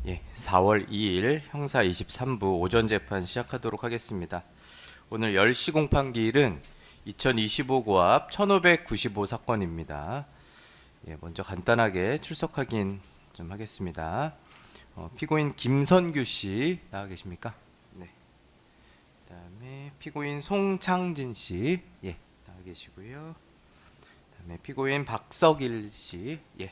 예, 4월 2일 형사 23부 오전 재판 시작하도록 하겠습니다. 오늘 10시 공판기일은 2025 고압 1595 사건입니다. 예, 먼저 간단하게 출석 확인 좀 하겠습니다. 피고인 김선규 씨 나와 계십니까? 네. 그다음에 피고인 송창진 씨 예, 나와 계시고요. 그다음에 피고인 박석일 씨 예.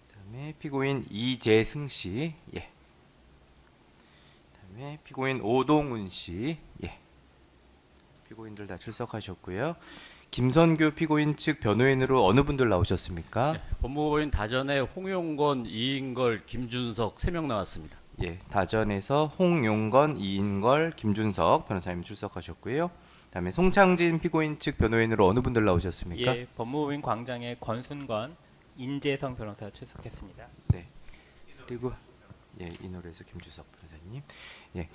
그다음에 피고인 이재승 씨, 예. 그다음에 피고인 오동훈 씨, 예. 피고인들 다 출석하셨고요. 김선규 피고인 측 변호인으로 어느 분들 나오셨습니까? 네, 법무법인 다전에 홍용건, 이인걸, 김준석 3명 나왔습니다. 예, 다전에서 홍용건, 이인걸, 김준석 변호사님 출석하셨고요. 그다음에 송창진 피고인 측 변호인으로 어느 분들 나오셨습니까? 예, 법무부인 광장의 권순건, 인재성 변호사 출석했습니다. 네. 그리고 예, 이노래에서 김주석 변호사님. 예.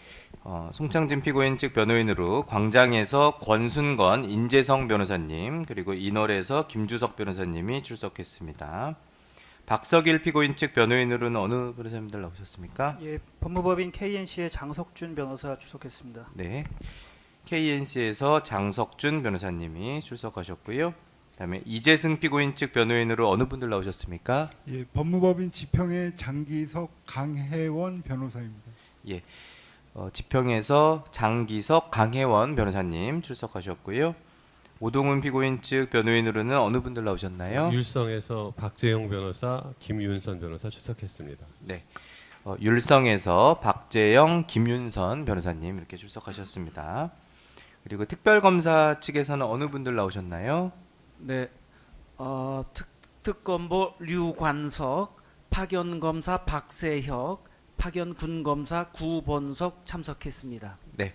송창진 피고인 측 변호인으로 광장에서 권순건, 인재성 변호사님, 그리고 이노래에서 김주석 변호사님이 출석했습니다. 박석일 피고인 측 변호인으로는 어느 변호사님들 나오셨습니까? 예, 법무법인 KNC의 장석준 변호사 출석했습니다. 네. KNC에서 장석준 변호사님이 출석하셨고요. 그다음에 이재승 피고인 측 변호인으로 어느 분들 나오셨습니까? 예, 법무법인 지평의 장기석 강혜원 변호사입니다. 예, 지평에서 장기석 강혜원 변호사님 출석하셨고요. 오동훈 피고인 측 변호인으로는 어느 분들 나오셨나요? 율성에서 박재용 변호사, 김윤선 변호사 출석했습니다. 네, 율성에서 박재영, 김윤선 변호사님 이렇게 출석하셨습니다. 그리고 특별검사 측에서는 어느 분들 나오셨나요? 네, 특검보 류관석, 파견검사 박세혁, 파견군검사 구본석 참석했습니다. 네,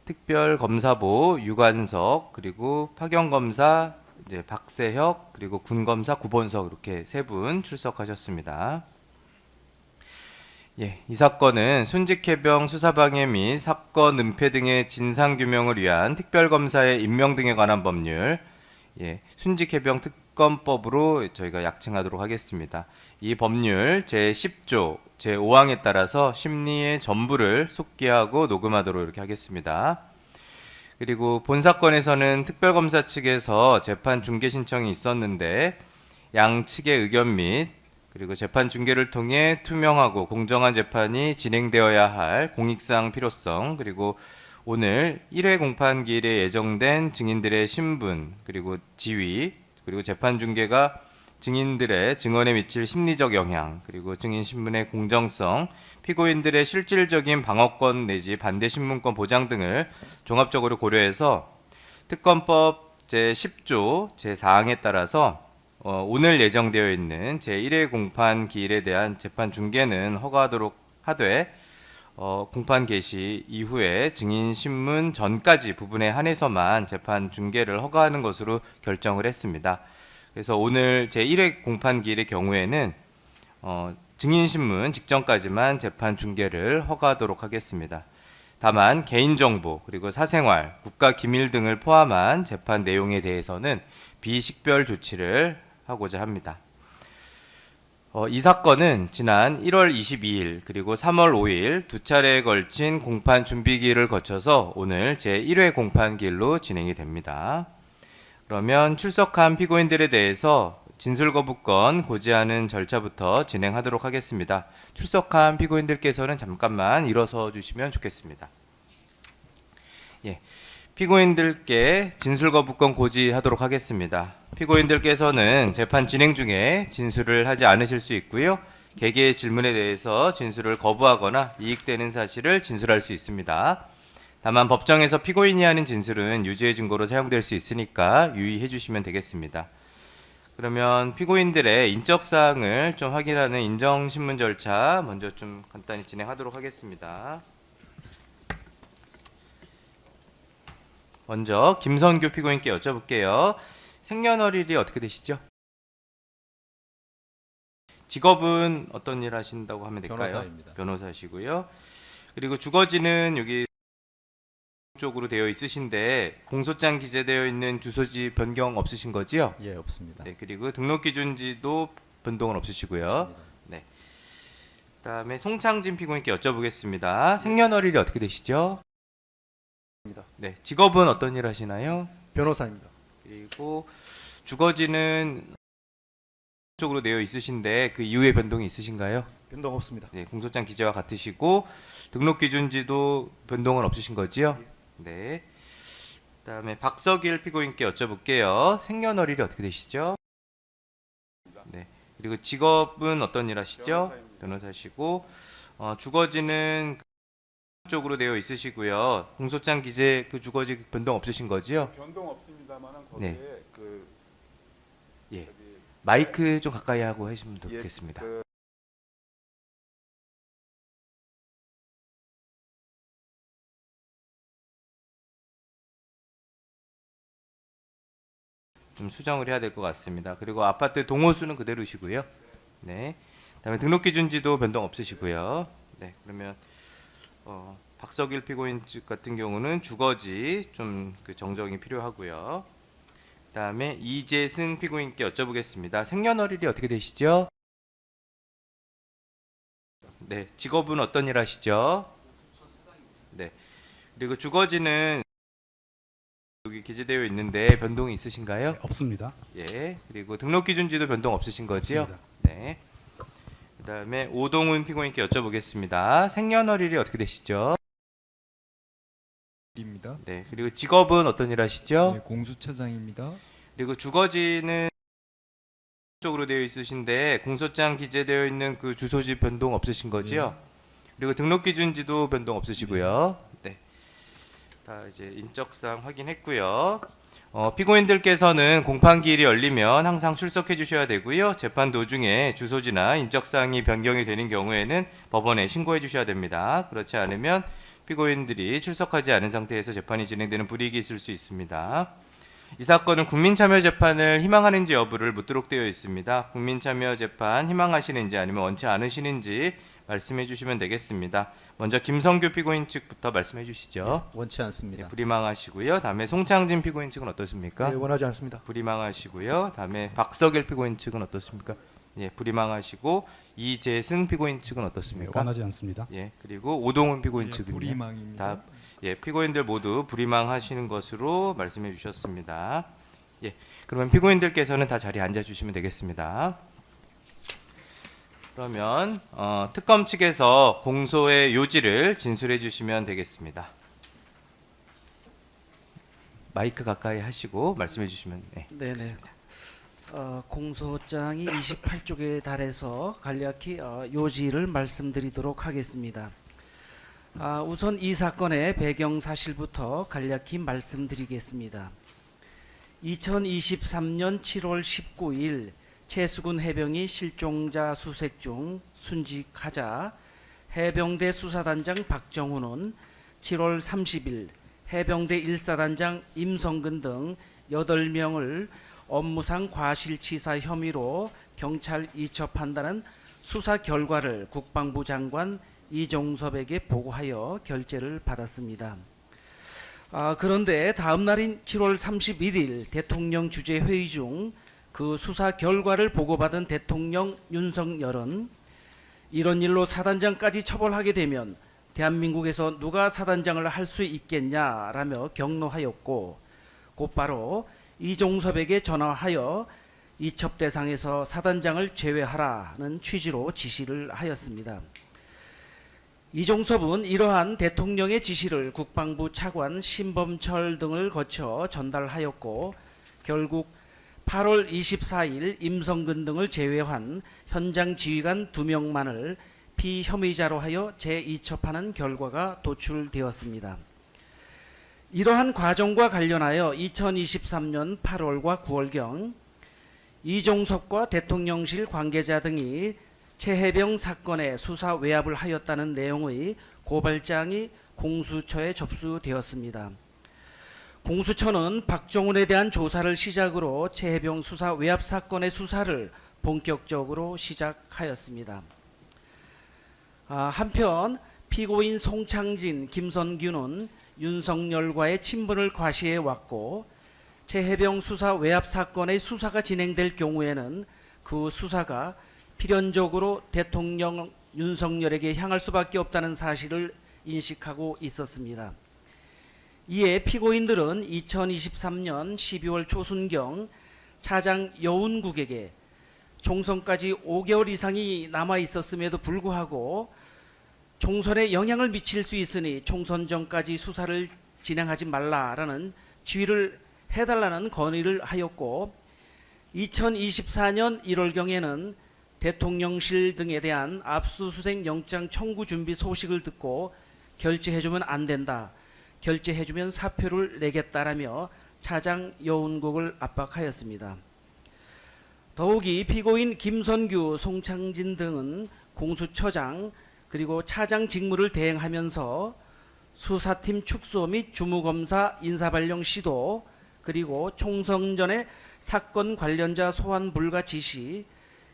특별검사보 유관석 그리고 파견검사 이제 박세혁 그리고 군검사 구본석 이렇게 세 분 출석하셨습니다. 예, 이 사건은 순직해병 수사방해 및 사건 은폐 등의 진상규명을 위한 특별검사의 임명 등에 관한 법률 예, 순직해병 특검법으로 저희가 약칭하도록 하겠습니다. 이 법률 제10조 제5항에 따라서 심리의 전부를 속기하고 녹음하도록 이렇게 하겠습니다. 그리고 본 사건에서는 특별검사 측에서 재판 중개 신청이 있었는데 양측의 의견 및 그리고 재판 중개를 통해 투명하고 공정한 재판이 진행되어야 할 공익상 필요성 그리고 오늘 1회 공판기일에 예정된 증인들의 신분 그리고 지위 그리고 재판 중개가 증인들의 증언에 미칠 심리적 영향 그리고 증인 신분의 공정성 피고인들의 실질적인 방어권 내지 반대 신문권 보장 등을 종합적으로 고려해서 특검법 제10조 제4항에 따라서 오늘 예정되어 있는 제1회 공판기일에 대한 재판 중개는 허가하도록 하되 공판 개시 이후에 증인 신문 전까지 부분에 한해서만 재판 중개를 허가하는 것으로 결정을 했습니다. 그래서 오늘 제1회 공판기일의 경우에는 증인 신문 직전까지만 재판 중개를 허가하도록 하겠습니다. 다만 개인정보 그리고 사생활, 국가기밀 등을 포함한 재판 내용에 대해서는 비식별 조치를 하고자 합니다. 이 사건은 지난 1월 22일 그리고 3월 5일 두 차례에 걸친 공판 준비기일을 거쳐서 오늘 제1회 공판기일로 진행이 됩니다. 그러면 출석한 피고인들에 대해서 진술거부권 고지하는 절차부터 진행하도록 하겠습니다. 출석한 피고인들께서는 잠깐만 일어서 주시면 좋겠습니다. 예, 피고인들께 진술거부권 고지하도록 하겠습니다. 피고인들께서는 재판 진행 중에 진술을 하지 않으실 수 있고요. 개개의 질문에 대해서 진술을 거부하거나 이익되는 사실을 진술할 수 있습니다. 다만 법정에서 피고인이 하는 진술은 유죄의 증거로 사용될 수 있으니까 유의해 주시면 되겠습니다. 그러면 피고인들의 인적사항을 좀 확인하는 인정신문 절차 먼저 좀 간단히 진행하도록 하겠습니다. 먼저 김선규 피고인께 여쭤볼게요. 생년월일이 어떻게 되시죠? 직업은 어떤 일 하신다고 하면 될까요? 변호사입니다. 변호사시고요. 그리고 주거지는 여기 쪽으로 되어 있으신데 공소장 기재되어 있는 주소지 변경 없으신 거지요? 예, 없습니다. 네, 그리고 등록 기준지도 변동은 없으시고요. 없습니다. 네. 그다음에 송창진 피고인께 여쭤보겠습니다. 생년월일이 어떻게 되시죠? 네, 직업은 어떤 일 하시나요? 변호사입니다. 그리고 주거지는 쪽으로 되어 있으신데 그 이후에 변동이 있으신가요? 변동 없습니다. 네, 공소장 기재와 같으시고 등록 기준지도 변동은 없으신 거지요? 네. 그다음에 박석일 피고인께 여쭤볼게요. 생년월일이 어떻게 되시죠? 네. 그리고 직업은 어떤 일 하시죠? 변호사시고 주거지는 쪽으로 되어 있으시고요. 공소장 기재 그 주거지 변동 없으신 거지요? 변동 없습니다만은 거기에 네. 그 예. 마이크 좀 가까이 하고 하시면 예, 좋겠습니다. 그 좀 수정을 해야 될 것 같습니다. 그리고 아파트 동호수는 그대로시고요. 네. 그다음에 등록 기준지도 변동 없으시고요. 네. 그러면 박석일 피고인 측 같은 경우는 주거지 좀 그 정정이 필요하고요. 그다음에 이재승 피고인께 여쭤보겠습니다. 생년월일이 어떻게 되시죠? 네. 직업은 어떤 일 하시죠? 네. 그리고 주거지는 여기 기재되어 있는데 변동이 있으신가요? 없습니다. 예. 그리고 등록 기준지도 변동 없으신 거지요? 없습니다. 네. 그다음에 오동훈 피고인께 여쭤보겠습니다. 생년월일이 어떻게 되시죠? 입니다. 네. 그리고 직업은 어떤 일 하시죠? 네, 공수처장입니다. 그리고 주거지는 쪽으로 되어 있으신데 공소장 기재되어 있는 그 주소지 변동 없으신 거지요? 그리고 등록 기준지도 변동 없으시고요. 네. 다 이제 인적사항 확인했고요. 피고인들께서는 공판기일이 열리면 항상 출석해 주셔야 되고요. 재판 도중에 주소지나 인적사항이 변경이 되는 경우에는 법원에 신고해 주셔야 됩니다. 그렇지 않으면 피고인들이 출석하지 않은 상태에서 재판이 진행되는 불이익이 있을 수 있습니다. 이 사건은 국민참여재판을 희망하는지 여부를 묻도록 되어 있습니다. 국민참여재판 희망하시는지 아니면 원치 않으시는지 말씀해 주시면 되겠습니다. 먼저 김성규 피고인 측부터 말씀해 주시죠. 원치 않습니다. 네, 불이망하시고요. 다음에 송창진 피고인 측은 어떻습니까? 네, 원하지 않습니다. 불이망하시고요. 다음에 박석일 피고인 측은 어떻습니까? 예, 불이망하시고 이재승 피고인 측은 어떻습니까? 원하지 않습니다. 예, 그리고 오동훈 피고인 예, 측은요. 불이망입니다. 다 예, 피고인들 모두 불이망하시는 것으로 말씀해 주셨습니다. 예, 그러면 피고인들께서는 다 자리에 앉아 주시면 되겠습니다. 그러면 특검 측에서 공소의 요지를 진술해 주시면 되겠습니다. 마이크 가까이 하시고 말씀해 주시면 네네. 공소장이 28쪽에 달해서 간략히 요지를 말씀드리도록 하겠습니다. 우선 이 사건의 배경 사실부터 간략히 말씀드리겠습니다. 2023년 7월 19일 최수근 해병이 실종자 수색 중 순직하자 해병대 수사단장 박정훈은 7월 30일 해병대 1사단장 임성근 등 8명을 업무상 과실치사 혐의로 경찰 이첩한다는 수사 결과를 국방부 장관 이종섭에게 보고하여 결재를 받았습니다. 그런데 다음 날인 7월 31일 대통령 주재 회의 중 그 수사 결과를 보고받은 대통령 윤석열은 이런 일로 사단장까지 처벌하게 되면 대한민국에서 누가 사단장을 할 수 있겠냐라며 경로하였고 곧바로 이종섭에게 전화하여 이첩 대상에서 사단장을 제외하라는 취지로 지시를 하였습니다. 이종섭은 이러한 대통령의 지시를 국방부 차관 신범철 등을 거쳐 전달하였고 결국 8월 24일 임성근 등을 제외한 현장 지휘관 2명만을 피혐의자로 하여 재이첩하는 결과가 도출되었습니다. 이러한 과정과 관련하여 2023년 8월과 9월경 이종섭과 대통령실 관계자 등이 최해병 사건의 수사 외압을 하였다는 내용의 고발장이 공수처에 접수되었습니다. 공수처는 박정훈에 대한 조사를 시작으로 최해병 수사 외압 사건의 수사를 본격적으로 시작하였습니다. 한편 피고인 송창진, 김선규는 윤석열과의 친분을 과시해 왔고 최해병 수사 외압 사건의 수사가 진행될 경우에는 그 수사가 필연적으로 대통령 윤석열에게 향할 수밖에 없다는 사실을 인식하고 있었습니다. 이에 피고인들은 2023년 12월 초순경 차장 여운국에게 총선까지 5개월 이상이 남아 있었음에도 불구하고 총선에 영향을 미칠 수 있으니 총선 전까지 수사를 진행하지 말라라는 지휘를 해달라는 건의를 하였고 2024년 1월경에는 대통령실 등에 대한 압수수색 영장 청구 준비 소식을 듣고 결재해주면 안 된다. 결재해주면 사표를 내겠다라며 차장 여운국을 압박하였습니다. 더욱이 피고인 김선규, 송창진 등은 공수처장 그리고 차장 직무를 대행하면서 수사팀 축소 및 주무검사 인사발령 시도 그리고 총선 전에 사건 관련자 소환 불가 지시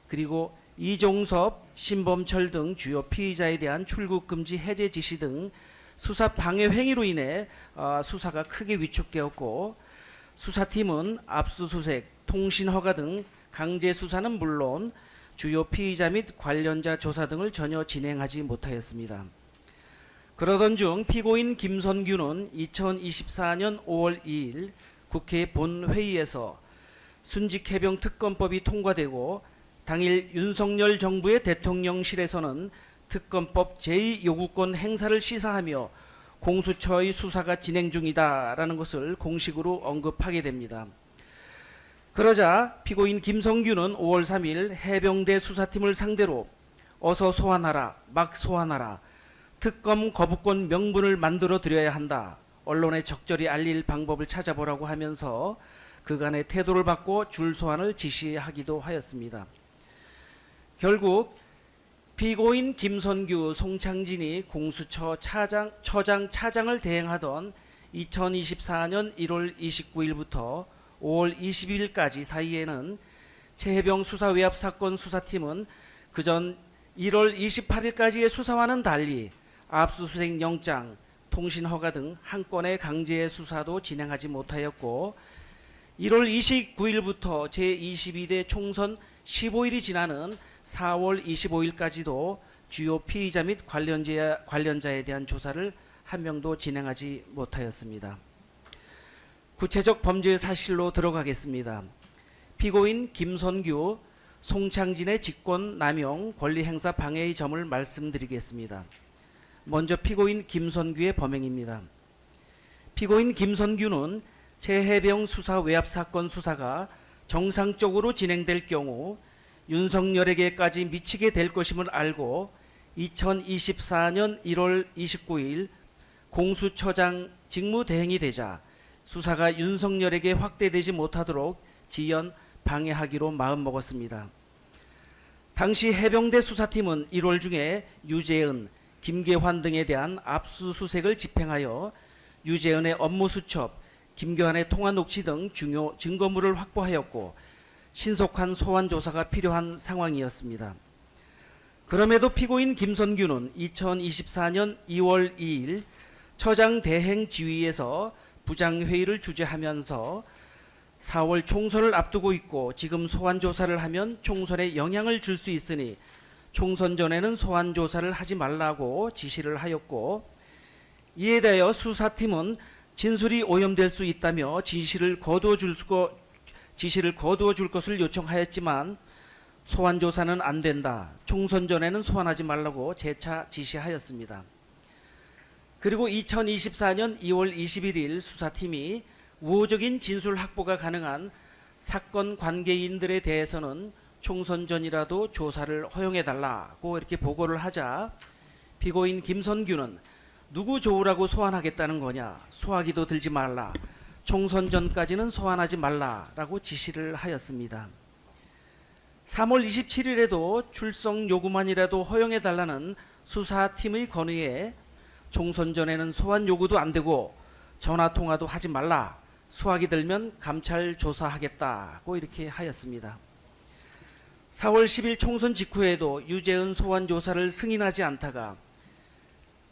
그리고 이종섭, 신범철 등 주요 피의자에 대한 출국 금지 해제 지시 등 수사 방해 행위로 인해 수사가 크게 위축되었고 수사팀은 압수수색, 통신 허가 등 강제 수사는 물론 주요 피의자 및 관련자 조사 등을 전혀 진행하지 못하였습니다. 그러던 중 피고인 김선규는 2024년 5월 2일 국회 본회의에서 순직해병 특검법이 통과되고 당일 윤석열 정부의 대통령실에서는 특검법 제2요구권 행사를 시사하며 공수처의 수사가 진행 중이다라는 것을 공식으로 언급하게 됩니다. 그러자 피고인 김성규는 5월 3일 해병대 수사팀을 상대로 어서 소환하라, 막 소환하라, 특검 거부권 명분을 만들어 드려야 한다, 언론에 적절히 알릴 방법을 찾아보라고 하면서 그간의 태도를 바꿔 줄 소환을 지시하기도 하였습니다. 결국 피고인 김선규, 송창진이 공수처 처장, 차장을 대행하던 2024년 1월 29일부터 5월 20일까지 사이에는 최혜병 수사 외압 사건 수사팀은 그전 1월 28일까지의 수사와는 달리 압수수색 영장, 통신 허가 등 한 건의 강제 수사도 진행하지 못하였고 1월 29일부터 제22대 총선 15일이 지나는 4월 25일까지도 주요 피의자 및 관련자에 대한 조사를 한 명도 진행하지 못하였습니다. 구체적 범죄 사실로 들어가겠습니다. 피고인 김선규, 송창진의 직권 남용, 권리 행사 방해의 점을 말씀드리겠습니다. 먼저 피고인 김선규의 범행입니다. 피고인 김선규는 최혜병 수사 외압 사건 수사가 정상적으로 진행될 경우 윤석열에게까지 미치게 될 것임을 알고 2024년 1월 29일 공수처장 직무대행이 되자 수사가 윤석열에게 확대되지 못하도록 지연 방해하기로 마음먹었습니다. 당시 해병대 수사팀은 1월 중에 유재은, 김계환 등에 대한 압수수색을 집행하여 유재은의 업무 수첩, 김교환의 통화 녹취 등 중요 증거물을 확보하였고 신속한 소환 조사가 필요한 상황이었습니다. 그럼에도 피고인 김선규는 2024년 2월 2일 처장 대행 지휘에서 부장회의를 주재하면서 4월 총선을 앞두고 있고 지금 소환 조사를 하면 총선에 영향을 줄 수 있으니 총선 전에는 소환 조사를 하지 말라고 지시를 하였고 이에 대하여 수사팀은 진술이 오염될 수 있다며 지시를 거두어 줄 것을 요청하였지만 소환 조사는 안 된다. 총선 전에는 소환하지 말라고 재차 지시하였습니다. 그리고 2024년 2월 21일 수사팀이 우호적인 진술 확보가 가능한 사건 관계인들에 대해서는 총선 전이라도 조사를 허용해달라고 이렇게 보고를 하자 피고인 김선규는 누구 좋으라고 소환하겠다는 거냐, 소화기도 들지 말라, 총선 전까지는 소환하지 말라라고 지시를 하였습니다. 3월 27일에도 출석 요구만이라도 허용해달라는 수사팀의 건의에 총선 전에는 소환 요구도 안 되고 전화 통화도 하지 말라, 수학이 들면 감찰 조사하겠다고 이렇게 하였습니다. 4월 10일 총선 직후에도 유재은 소환 조사를 승인하지 않다가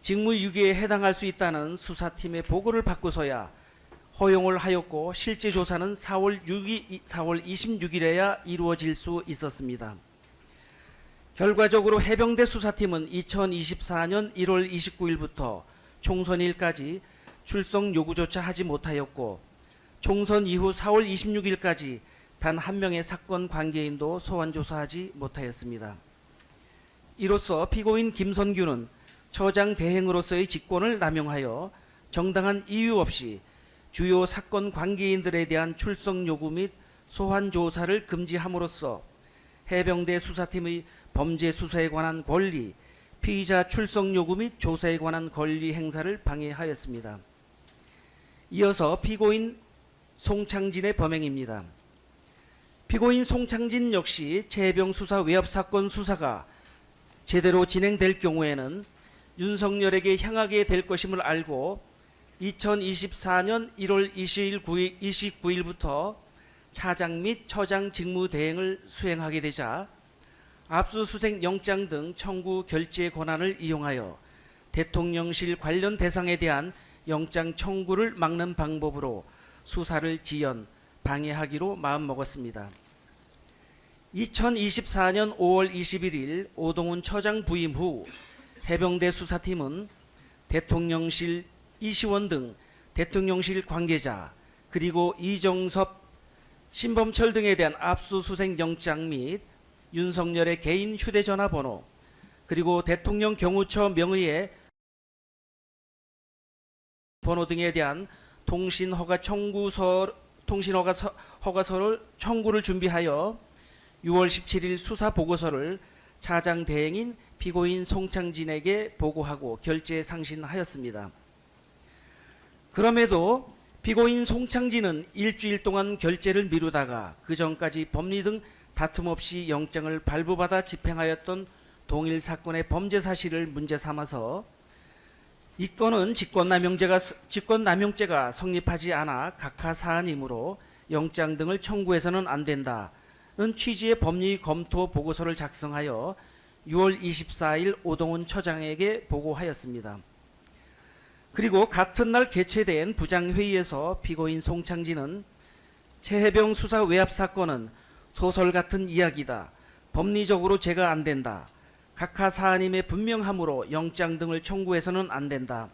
직무유기에 해당할 수 있다는 수사팀의 보고를 받고서야 허용을 하였고 실제 조사는 4월 26일에야 이루어질 수 있었습니다. 결과적으로 해병대 수사팀은 2024년 1월 29일부터 총선일까지 출석 요구조차 하지 못하였고 총선 이후 4월 26일까지 단 한 명의 사건 관계인도 소환 조사하지 못하였습니다. 이로써 피고인 김선규는 처장 대행으로서의 직권을 남용하여 정당한 이유 없이 주요 사건 관계인들에 대한 출석 요구 및 소환 조사를 금지함으로써 해병대 수사팀의 범죄 수사에 관한 권리, 피의자 출석 요구 및 조사에 관한 권리 행사를 방해하였습니다. 이어서 피고인 송창진의 범행입니다. 피고인 송창진 역시 최해병 수사 외압 사건 수사가 제대로 진행될 경우에는 윤석열에게 향하게 될 것임을 알고 2024년 1월 29일부터 차장 및 처장 직무 대행을 수행하게 되자 압수수색 영장 등 청구 결재 권한을 이용하여 대통령실 관련 대상에 대한 영장 청구를 막는 방법으로 수사를 지연, 방해하기로 마음먹었습니다. 2024년 5월 21일 오동훈 처장 부임 후 해병대 수사팀은 대통령실 이시원 등 대통령실 관계자 그리고 이정섭, 신범철 등에 대한 압수수색 영장 및 윤석열의 개인 휴대전화 번호 그리고 대통령 경호처 명의의 번호 등에 대한 통신허가 허가서를 청구를 준비하여 6월 17일 수사 보고서를 차장 대행인 피고인 송창진에게 보고하고 결재 상신하였습니다. 그럼에도 피고인 송창진은 일주일 동안 결재를 미루다가 그 전까지 법리 등 다툼 없이 영장을 발부받아 집행하였던 동일 사건의 범죄 사실을 문제 삼아서 이 건은 직권남용죄가 성립하지 않아 각하 사안이므로 영장 등을 청구해서는 안 된다는 취지의 법리 검토 보고서를 작성하여 6월 24일 오동훈 처장에게 보고하였습니다. 그리고 같은 날 개최된 부장회의에서 피고인 송창진은 최해병 수사 외압 사건은 소설 같은 이야기다. 법리적으로 죄가 안 된다. 각하 사안임에 분명하므로 영장 등을 청구해서는 안 된다.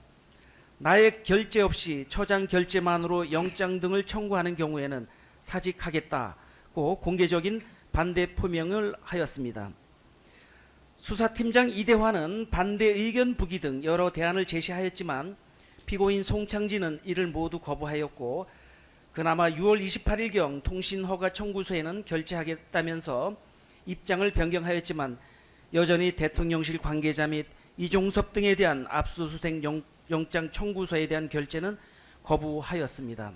나의 결재 없이 처장 결재만으로 영장 등을 청구하는 경우에는 사직하겠다고 공개적인 반대 표명을 하였습니다. 수사팀장 이대화는 반대 의견 부기 등 여러 대안을 제시하였지만 피고인 송창진은 이를 모두 거부하였고 그나마 6월 28일경 통신허가 청구서에는 결재하겠다면서 입장을 변경하였지만 여전히 대통령실 관계자 및 이종섭 등에 대한 압수수색 영장 청구서에 대한 결재는 거부하였습니다.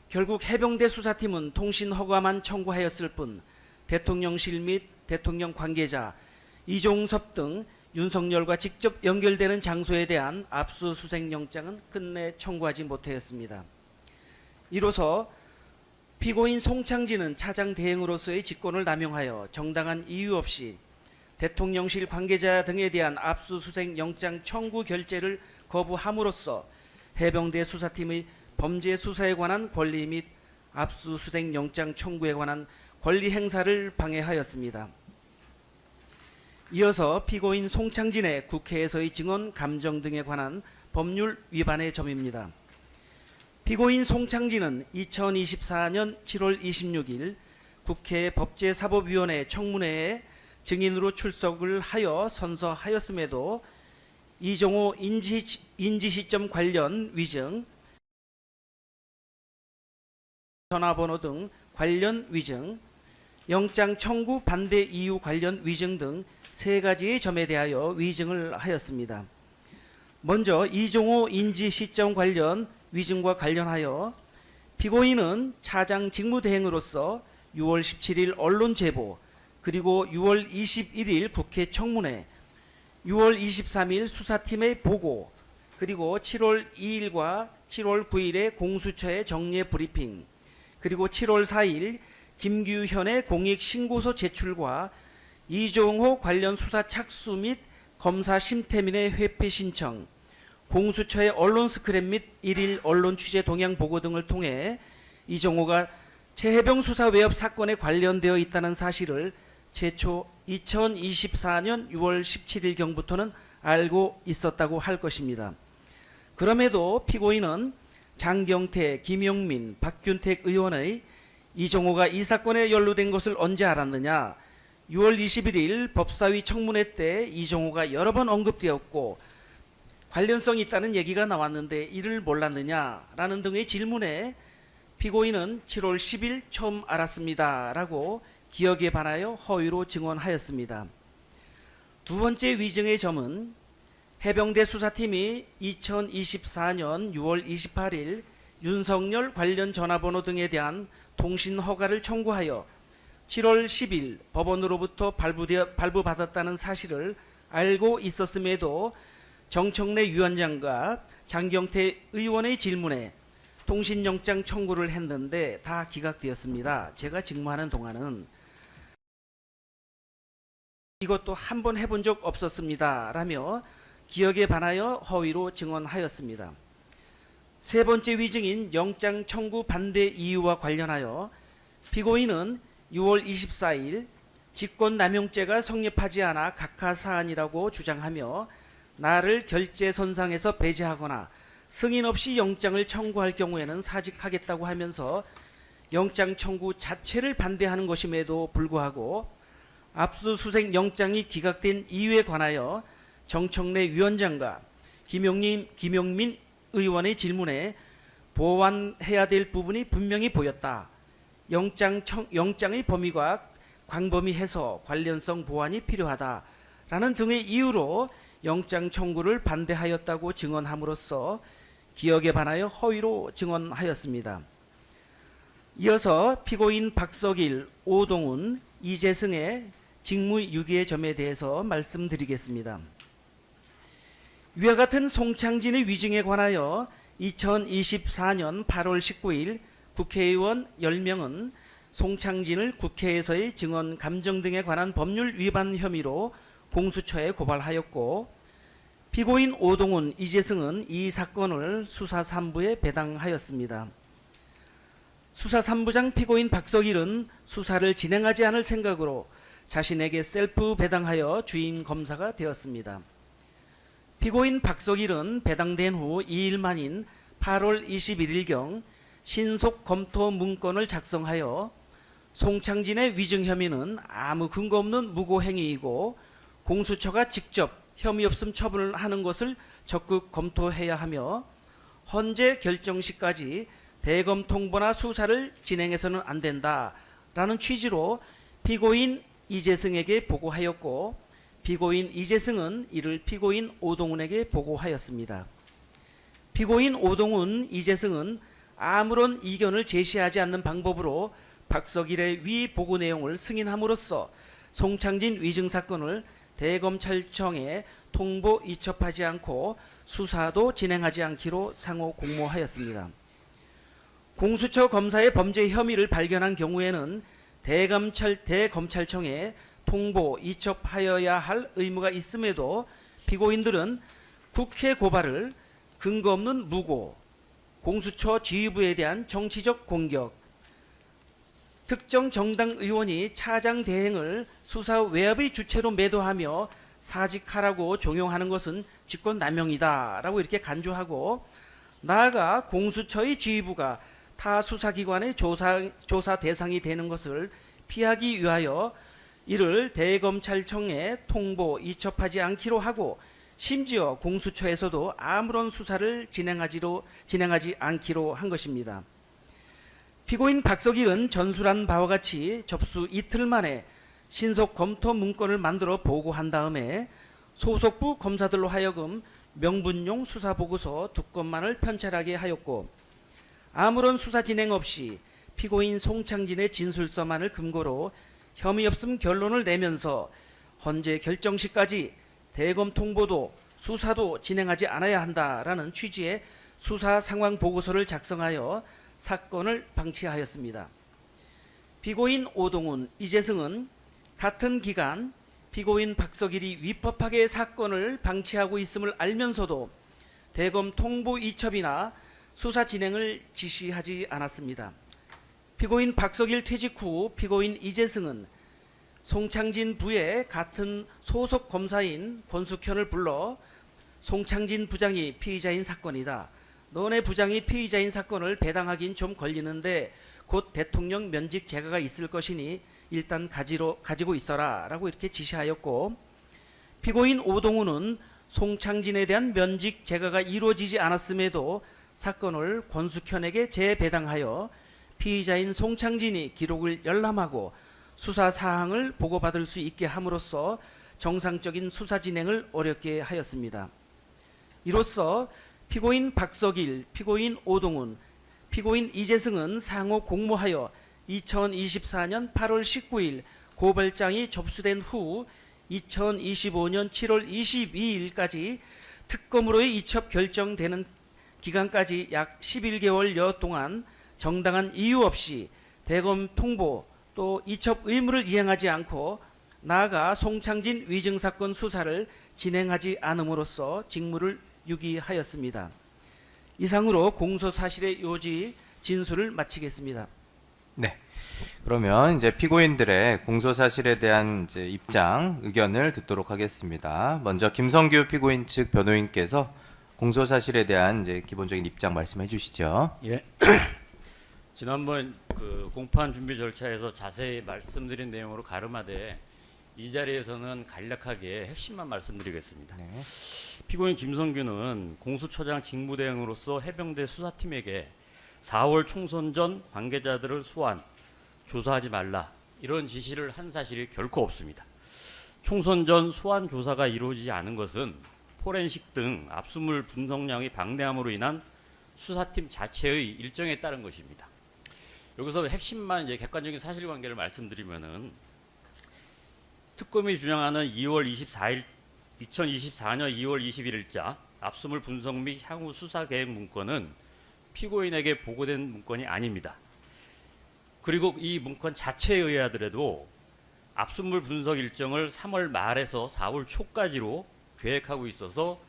결국 해병대 수사팀은 통신허가만 청구하였을 뿐 대통령실 및 대통령 관계자 이종섭 등 윤석열과 직접 연결되는 장소에 대한 압수수색 영장은 끝내 청구하지 못하였습니다. 이로써 피고인 송창진은 차장 대행으로서의 직권을 남용하여 정당한 이유 없이 대통령실 관계자 등에 대한 압수수색 영장 청구 결재를 거부함으로써 해병대 수사팀의 범죄 수사에 관한 권리 및 압수수색 영장 청구에 관한 권리 행사를 방해하였습니다. 이어서 피고인 송창진의 국회에서의 증언 감정 등에 관한 법률 위반의 점입니다. 피고인 송창진은 2024년 7월 26일 국회 법제사법위원회 청문회에 증인으로 출석을 하여 선서하였음에도 이종호 인지시점 관련 위증, 전화번호 등 관련 위증, 영장 청구 반대 이유 관련 위증 등 3가지의 점에 대하여 위증을 하였습니다. 먼저 이종호 인지시점 관련 위증과 관련하여 피고인은 차장 직무대행으로서 6월 17일 언론 제보 그리고 6월 21일 국회 청문회, 6월 23일 수사팀의 보고, 그리고 7월 2일과 7월 9일의 공수처의 정례 브리핑, 그리고 7월 4일 김규현의 공익신고서 제출과 이종호 관련 수사 착수 및 검사 심태민의 회피 신청, 공수처의 언론 스크랩 및 1일 언론 취재 동향 보고 등을 통해 이종호가 최해병 수사 외압 사건에 관련되어 있다는 사실을 최초 2024년 6월 17일경부터는 알고 있었다고 할 것입니다. 그럼에도 피고인은 장경태, 김용민, 박균택 의원의 이종호가 이 사건에 연루된 것을 언제 알았느냐? 6월 21일 법사위 청문회 때 이종호가 여러 번 언급되었고 관련성이 있다는 얘기가 나왔는데 이를 몰랐느냐라는 등의 질문에 피고인은 7월 10일 처음 알았습니다 라고 기억에 반하여 허위로 증언하였습니다. 두 번째 위증의 점은 해병대 수사팀이 2024년 6월 28일 윤석열 관련 전화번호 등에 대한 통신 허가를 청구하여 7월 10일 법원으로부터 발부받았다는 사실을 알고 있었음에도 정청래 위원장과 장경태 의원의 질문에 통신영장 청구를 했는데 다 기각되었습니다. 제가 직무하는 동안은 이것도 한 번 해본 적 없었습니다 라며 기억에 반하여 허위로 증언하였습니다. 세 번째 위증인 영장 청구 반대 이유와 관련하여 피고인은 6월 24일 직권남용죄가 성립하지 않아 각하사안이라고 주장하며 나를 결재선상에서 배제하거나 승인 없이 영장을 청구할 경우에는 사직하겠다고 하면서 영장 청구 자체를 반대하는 것임에도 불구하고 압수수색 영장이 기각된 이유에 관하여 정청래 위원장과 김용민 의원의 질문에 보완해야 될 부분이 분명히 보였다. 영장의 범위가 광범위해서 관련성 보완이 필요하다라는 등의 이유로 영장 청구를 반대하였다고 증언함으로써 기억에 반하여 허위로 증언하였습니다. 이어서 피고인 박석일, 오동훈, 이재승의 직무유기의 점에 대해서 말씀드리겠습니다. 위와 같은 송창진의 위증에 관하여 2024년 8월 19일 국회의원 10명은 송창진을 국회에서의 증언 감정 등에 관한 법률 위반 혐의로 공수처에 고발하였고 피고인 오동훈, 이재승은 이 사건을 수사 3부에 배당하였습니다. 수사 3부장 피고인 박석일은 수사를 진행하지 않을 생각으로 자신에게 셀프 배당하여 주임 검사가 되었습니다. 피고인 박석일은 배당된 후 2일 만인 8월 21일경 신속 검토 문건을 작성하여 송창진의 위증 혐의는 아무 근거 없는 무고 행위이고 공수처가 직접 혐의 없음 처분을 하는 것을 적극 검토해야 하며 헌재 결정 시까지 대검 통보나 수사를 진행해서는 안 된다라는 취지로 피고인 이재승에게 보고하였고 피고인 이재승은 이를 피고인 오동훈에게 보고하였습니다. 피고인 오동훈, 이재승은 아무런 이견을 제시하지 않는 방법으로 박석일의 위 보고 내용을 승인함으로써 송창진 위증 사건을 대검찰청에 통보 이첩하지 않고 수사도 진행하지 않기로 상호 공모하였습니다. 공수처 검사의 범죄 혐의를 발견한 경우에는 대검찰청에 통보 이첩하여야 할 의무가 있음에도 피고인들은 국회 고발을 근거 없는 무고, 공수처 지휘부에 대한 정치적 공격, 특정 정당 의원이 차장 대행을 수사 외압의 주체로 매도하며 사직하라고 종용하는 것은 직권남용이다 라고 이렇게 간주하고 나아가 공수처의 지휘부가 타 수사기관의 조사 대상이 되는 것을 피하기 위하여 이를 대검찰청에 통보 이첩하지 않기로 하고 심지어 공수처에서도 아무런 수사를 진행하지 않기로 한 것입니다. 피고인 박석일은 전술한 바와 같이 접수 이틀 만에 신속 검토 문건을 만들어 보고한 다음에 소속부 검사들로 하여금 명분용 수사보고서 2건만을 편찬하게 하였고 아무런 수사 진행 없이 피고인 송창진의 진술서만을 근거로 혐의 없음 결론을 내면서 헌재 결정 시까지 대검 통보도 수사도 진행하지 않아야 한다라는 취지의 수사 상황 보고서를 작성하여 사건을 방치하였습니다. 피고인 오동훈, 이재승은 같은 기간 피고인 박석일이 위법하게 사건을 방치하고 있음을 알면서도 대검 통보 이첩이나 수사 진행을 지시하지 않았습니다. 피고인 박석일 퇴직 후 피고인 이재승은 송창진 부의 같은 소속 검사인 권숙현을 불러 송창진 부장이 피의자인 사건이다. 너네 부장이 피의자인 사건을 배당하긴 좀 걸리는데 곧 대통령 면직 재가가 있을 것이니 일단 가지고 있어라 라고 이렇게 지시하였고, 피고인 오동훈은 송창진에 대한 면직 재가가 이루어지지 않았음에도 사건을 권숙현에게 재배당하여 피의자인 송창진이 기록을 열람하고 수사 사항을 보고받을 수 있게 함으로써 정상적인 수사 진행을 어렵게 하였습니다. 이로써 피고인 박석일, 피고인 오동훈, 피고인 이재승은 상호 공모하여 2024년 8월 19일 고발장이 접수된 후 2025년 7월 22일까지 특검으로의 이첩 결정되는 기간까지 약 11개월여 동안 정당한 이유 없이 대검 통보 또 이첩 의무를 이행하지 않고 나아가 송창진 위증 사건 수사를 진행하지 않음으로써 직무를 유기하였습니다. 이상으로 공소 사실의 요지 진술을 마치겠습니다. 네. 그러면 이제 피고인들의 공소 사실에 대한 이제 입장, 의견을 듣도록 하겠습니다. 먼저 김성규 피고인 측 변호인께서 공소 사실에 대한 이제 기본적인 입장 말씀해 주시죠. 예. 지난번 그 공판 준비 절차에서 자세히 말씀드린 내용으로 가름하되 이 자리에서는 간략하게 핵심만 말씀드리겠습니다. 네. 피고인 김성규는 공수처장 직무대행으로서 해병대 수사팀에게 4월 총선 전 관계자들을 소환, 조사하지 말라 이런 지시를 한 사실이 결코 없습니다. 총선 전 소환 조사가 이루어지지 않은 것은 포렌식 등 압수물 분석량이 방대함으로 인한 수사팀 자체의 일정에 따른 것입니다. 여기서 핵심만 이제 객관적인 사실관계를 말씀드리면은 특검이 주장하는 2024년 2월 21일자 압수물 분석 및 향후 수사 계획 문건은 피고인에게 보고된 문건이 아닙니다. 그리고 이 문건 자체에 의하더라도 압수물 분석 일정을 3월 말에서 4월 초까지로 계획하고 있어서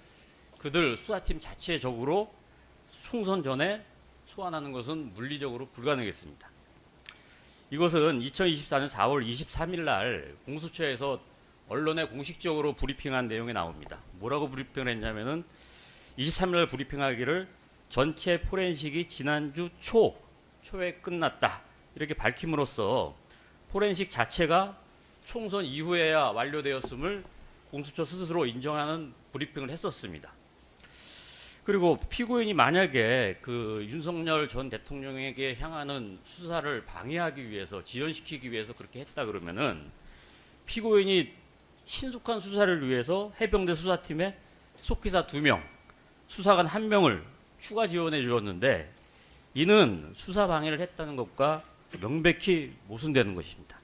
그들 수사팀 자체적으로 총선 전에 소환하는 것은 물리적으로 불가능했습니다. 이것은 2024년 4월 23일 날 공수처에서 언론에 공식적으로 브리핑한 내용이 나옵니다. 뭐라고 브리핑을 했냐면은 23일 날 브리핑하기를 전체 포렌식이 지난주 초에 끝났다 이렇게 밝힘으로써 포렌식 자체가 총선 이후에야 완료되었음을 공수처 스스로 인정하는 브리핑을 했었습니다. 그리고 피고인이 만약에 그 윤석열 전 대통령에게 향하는 수사를 방해하기 위해서 지연시키기 위해서 그렇게 했다 그러면은 피고인이 신속한 수사를 위해서 해병대 수사팀에 속기사 2명, 수사관 1명을 추가 지원해 주었는데 이는 수사 방해를 했다는 것과 명백히 모순되는 것입니다.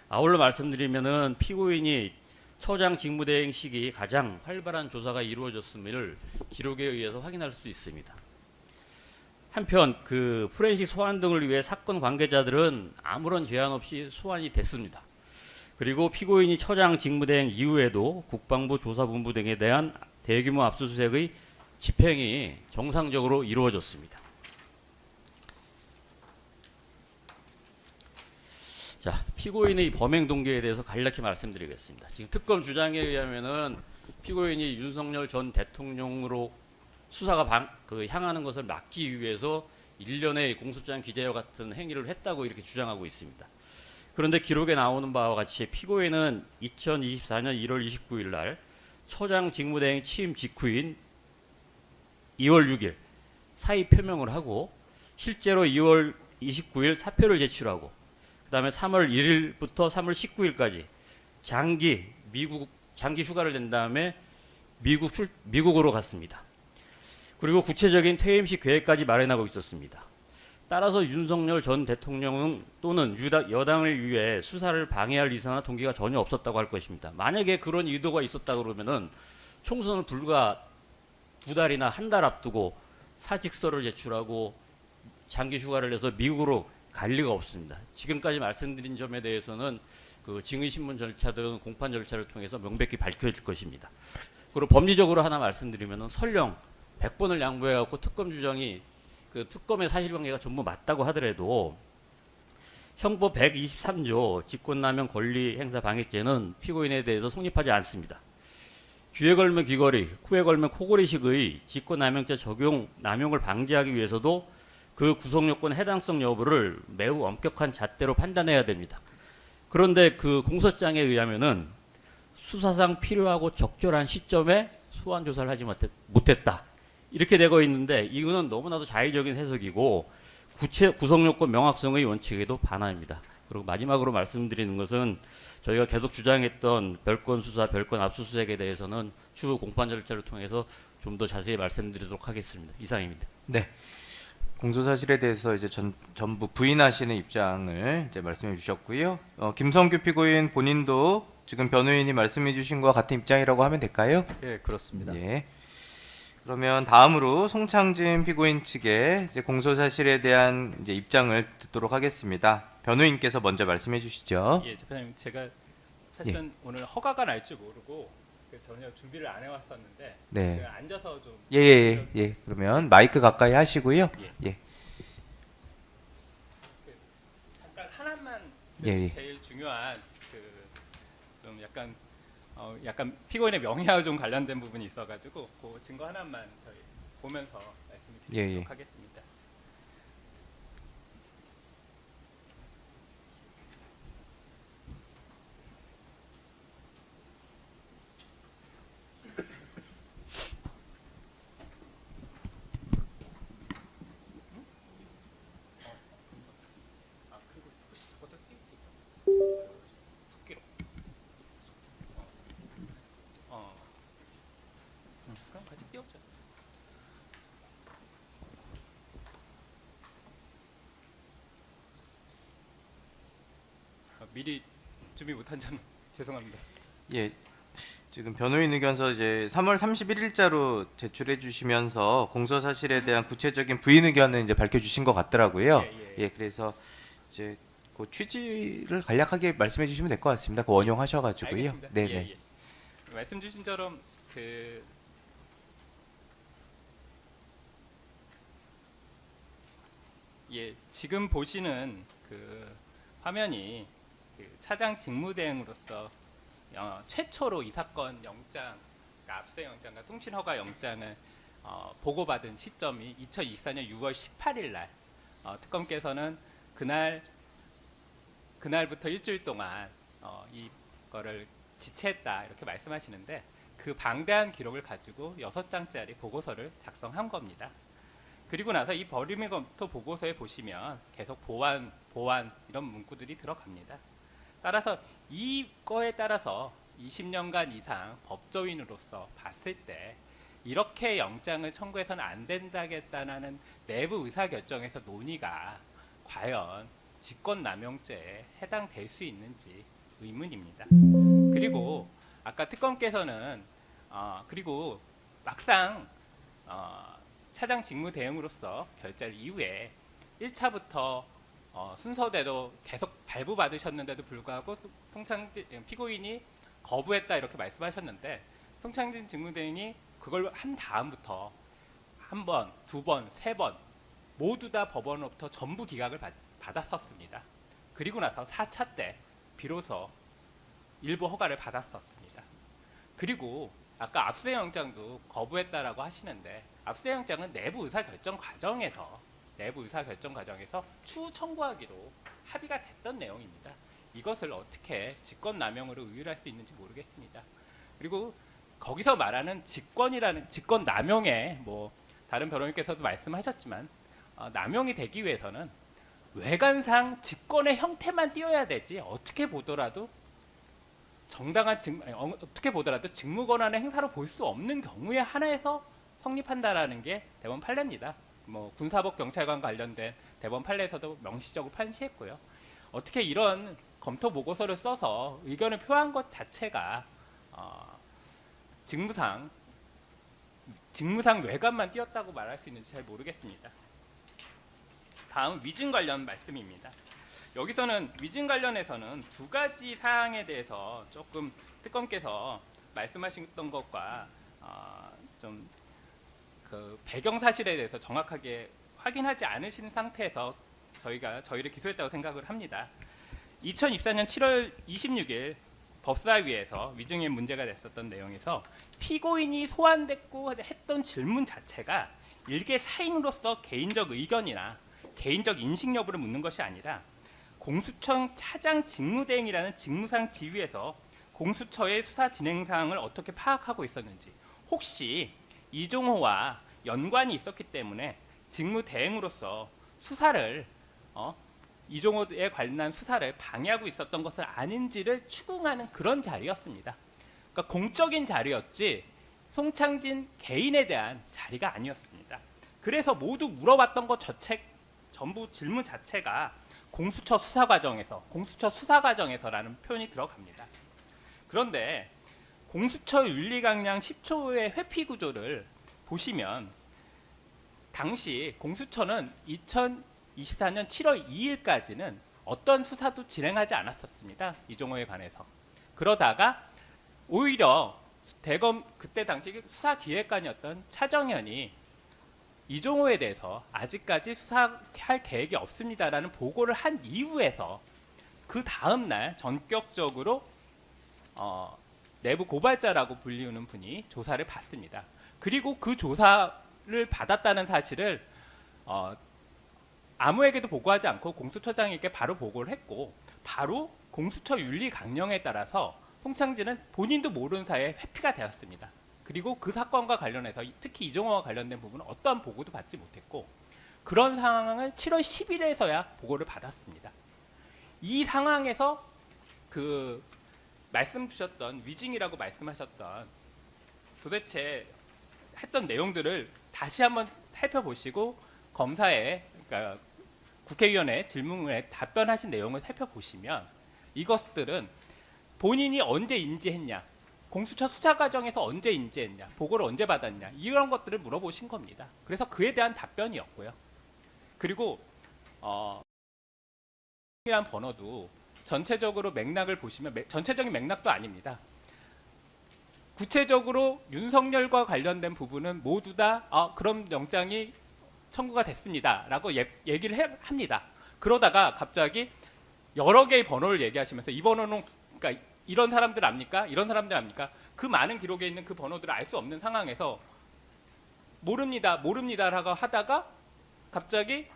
아울러 말씀드리면은 피고인이 처장 직무대행 시기 가장 활발한 조사가 이루어졌음을 기록에 의해서 확인할 수 있습니다. 한편 그 포렌식 소환 등을 위해 사건 관계자들은 아무런 제한 없이 소환이 됐습니다. 그리고 피고인이 처장 직무대행 이후에도 국방부 조사본부 등에 대한 대규모 압수수색의 집행이 정상적으로 이루어졌습니다. 자, 피고인의 범행 동기에 대해서 간략히 말씀드리겠습니다. 지금 특검 주장에 의하면은 피고인이 윤석열 전 대통령으로 수사가 향하는 것을 막기 위해서 일련의 공소장 기재와 같은 행위를 했다고 이렇게 주장하고 있습니다. 그런데 기록에 나오는 바와 같이 피고인은 2024년 1월 29일 날 처장 직무대행 취임 직후인 2월 6일 사의 표명을 하고 실제로 2월 29일 사표를 제출하고 그 다음에 3월 1일부터 3월 19일까지 장기 휴가를 낸 다음에 미국으로 갔습니다. 그리고 구체적인 퇴임식 계획까지 마련하고 있었습니다. 따라서 윤석열 전 대통령은 또는 여당을 위해 수사를 방해할 의사나 동기가 전혀 없었다고 할 것입니다. 만약에 그런 의도가 있었다 그러면은 총선을 불과 2달이나 한 달 앞두고 사직서를 제출하고 장기 휴가를 내서 미국으로 갈 리가 없습니다. 지금까지 말씀드린 점에 대해서는 그 증인신문 절차 등 공판 절차를 통해서 명백히 밝혀질 것입니다. 그리고 법리적으로 하나 말씀드리면은 설령 100번을 양보해갖고 특검 주장이 그 특검의 사실관계가 전부 맞다고 하더라도 형법 123조 직권남용 권리행사방해죄는 피고인에 대해서 성립하지 않습니다. 귀에 걸면 귀걸이, 코에 걸면 코걸이식의 직권남용죄 적용 남용을 방지하기 위해서도 그 구속요건 해당성 여부를 매우 엄격한 잣대로 판단해야 됩니다. 그런데 그 공소장에 의하면은 수사상 필요하고 적절한 시점에 소환 조사를 하지 못했다. 이렇게 되고 있는데 이거는 너무나도 자의적인 해석이고 구속요건 명확성의 원칙에도 반합니다. 그리고 마지막으로 말씀드리는 것은 저희가 계속 주장했던 별건 수사, 별건 압수수색에 대해서는 추후 공판 절차를 통해서 좀 더 자세히 말씀드리도록 하겠습니다. 이상입니다. 네. 공소 사실에 대해서 이제 전부 부인하시는 입장을 이제 말씀해 주셨고요. 김성규 피고인 본인도 지금 변호인이 말씀해 주신 것과 같은 입장이라고 하면 될까요? 예, 그렇습니다. 예. 그러면 다음으로 송창진 피고인 측의 이제 공소 사실에 대한 이제 입장을 듣도록 하겠습니다. 변호인께서 먼저 말씀해 주시죠. 예, 재판장님 제가 사실은 오늘 허가가 날 줄 모르고 전혀 준비를 안 해왔었는데 네. 제가 앉아서 좀 예. 그러면 마이크 가까이 하시고요. 예. 잠깐 하나만 예. 제일 중요한 좀 약간 피고인의 명예와 좀 관련된 부분이 있어가지고 그 증거 하나만 저희 보면서 말씀드리도록 예. 하겠습니다. 그럼 같이 띄워줘. 미리 준비 못한 점 죄송합니다. 예. 지금 변호인 의견서 이제 3월 31일자로 제출해 주시면서 공소 사실에 대한 구체적인 부인 의견을 이제 밝혀 주신 것 같더라고요. 예. 그래서 이제 그 취지를 간략하게 말씀해 주시면 될 것 같습니다. 그 원용하셔 가지고요. 알겠습니다. 네. 예. 말씀 주신 처럼 지금 보시는 그 화면이 차장 직무대행으로서 최초로 이 사건 영장, 그러니까 압수수색 영장과 통신허가 영장을 보고받은 시점이 2024년 6월 18일 날 특검께서는 그날부터 일주일 동안 이거를 지체했다 이렇게 말씀하시는데 그 방대한 기록을 가지고 6장짜리 보고서를 작성한 겁니다. 그리고 나서 이 법리민 검토 보고서에 보시면 계속 보완 이런 문구들이 들어갑니다. 따라서 이거에 따라서 20년간 이상 법조인으로서 봤을 때 이렇게 영장을 청구해서는 안 된다겠다는 내부 의사결정에서 논의가 과연 직권남용죄에 해당될 수 있는지 의문입니다. 그리고 아까 특검께서는 그리고 막상 차장 직무대행으로서 결재를 이후에 1차부터 순서대로 계속 발부받으셨는데도 불구하고 송창진 피고인이 거부했다 이렇게 말씀하셨는데 송창진 직무대행이 그걸 한 다음부터 한 번, 두 번, 세 번 모두 다 법원으로부터 전부 기각을 받았었습니다. 그리고 나서 4차 때 비로소 일부 허가를 받았었습니다. 그리고 아까 압수수색 영장도 거부했다라고 하시는데 압수수색 영장은 내부 의사결정 과정에서 추후 청구하기로 합의가 됐던 내용입니다. 이것을 어떻게 직권남용으로 의율할 수 있는지 모르겠습니다. 그리고 거기서 말하는 직권남용에 뭐 다른 변호인께서도 말씀하셨지만 남용이 되기 위해서는 외관상 직권의 형태만 띄어야 되지 어떻게 보더라도 직무 권한의 행사로 볼 수 없는 경우에 하나에서 성립한다라는 게 대법원 판례입니다. 뭐 군사법 경찰관 관련된 대법원 판례에서도 명시적으로 판시했고요. 어떻게 이런 검토 보고서를 써서 의견을 표한 것 자체가 직무상 외관만 띄었다고 말할 수 있는지 잘 모르겠습니다. 다음 위증 관련 말씀입니다. 여기서는 위증 관련해서는 두 가지 사항에 대해서 조금 특검께서 말씀하셨던 것과 좀 그 배경 사실에 대해서 정확하게 확인하지 않으신 상태에서 저희를 기소했다고 생각을 합니다. 2024년 7월 26일 법사위에서 위증에 문제가 됐었던 내용에서 피고인이 소환됐고 했던 질문 자체가 일개 사인으로서 개인적 의견이나 개인적 인식 여부를 묻는 것이 아니라 공수처 차장 직무대행이라는 직무상 지위에서 공수처의 수사 진행 사항을 어떻게 파악하고 있었는지, 혹시 이종호와 연관이 있었기 때문에 직무대행으로서 수사를 이종호에 관련한 수사를 방해하고 있었던 것은 아닌지를 추궁하는 그런 자리였습니다. 그러니까 공적인 자리였지 송창진 개인에 대한 자리가 아니었습니다. 그래서 모두 물어봤던 것 전부 질문 자체가 공수처 수사 과정에서라는 표현이 들어갑니다. 그런데 공수처 윤리강령 10조의 회피 구조를 보시면 당시 공수처는 2024년 7월 2일까지는 어떤 수사도 진행하지 않았었습니다. 이종호에 관해서. 그러다가 오히려 그때 당시 수사기획관이었던 차정현이 이종호에 대해서 아직까지 수사할 계획이 없습니다라는 보고를 한 이후에서 그 다음 날 전격적으로 내부 고발자라고 불리우는 분이 조사를 받습니다. 그리고 그 조사를 받았다는 사실을 아무에게도 보고하지 않고 공수처장에게 바로 보고를 했고, 바로 공수처 윤리 강령에 따라서 송창진은 본인도 모르는 사이에 회피가 되었습니다. 그리고 그 사건과 관련해서 특히 이종호와 관련된 부분은 어떠한 보고도 받지 못했고, 그런 상황을 7월 10일에서야 보고를 받았습니다. 이 상황에서 그 말씀 주셨던 위증이라고 말씀하셨던 도대체 했던 내용들을 다시 한번 살펴보시고 검사의, 그러니까 국회의원의 질문에 답변하신 내용을 살펴보시면 이것들은 본인이 언제 인지했냐, 공수처 수사 과정에서 언제 인지했냐, 보고를 언제 받았냐, 이런 것들을 물어보신 겁니다. 그래서 그에 대한 답변이었고요. 그리고 이란 번호도 전체적으로 맥락을 보시면 전체적인 맥락도 아닙니다. 구체적으로 윤석열과 관련된 부분은 모두 다 그럼 영장이 청구가 됐습니다라고 얘기를 합니다. 그러다가 갑자기 여러 개의 번호를 얘기하시면서 이 번호는 그러니까 이런 사람들 압니까? 이런 사람들 압니까? 그 많은 기록에 있는 그 번호들을 알 수 없는 상황에서 모릅니다라고 하다가 갑자기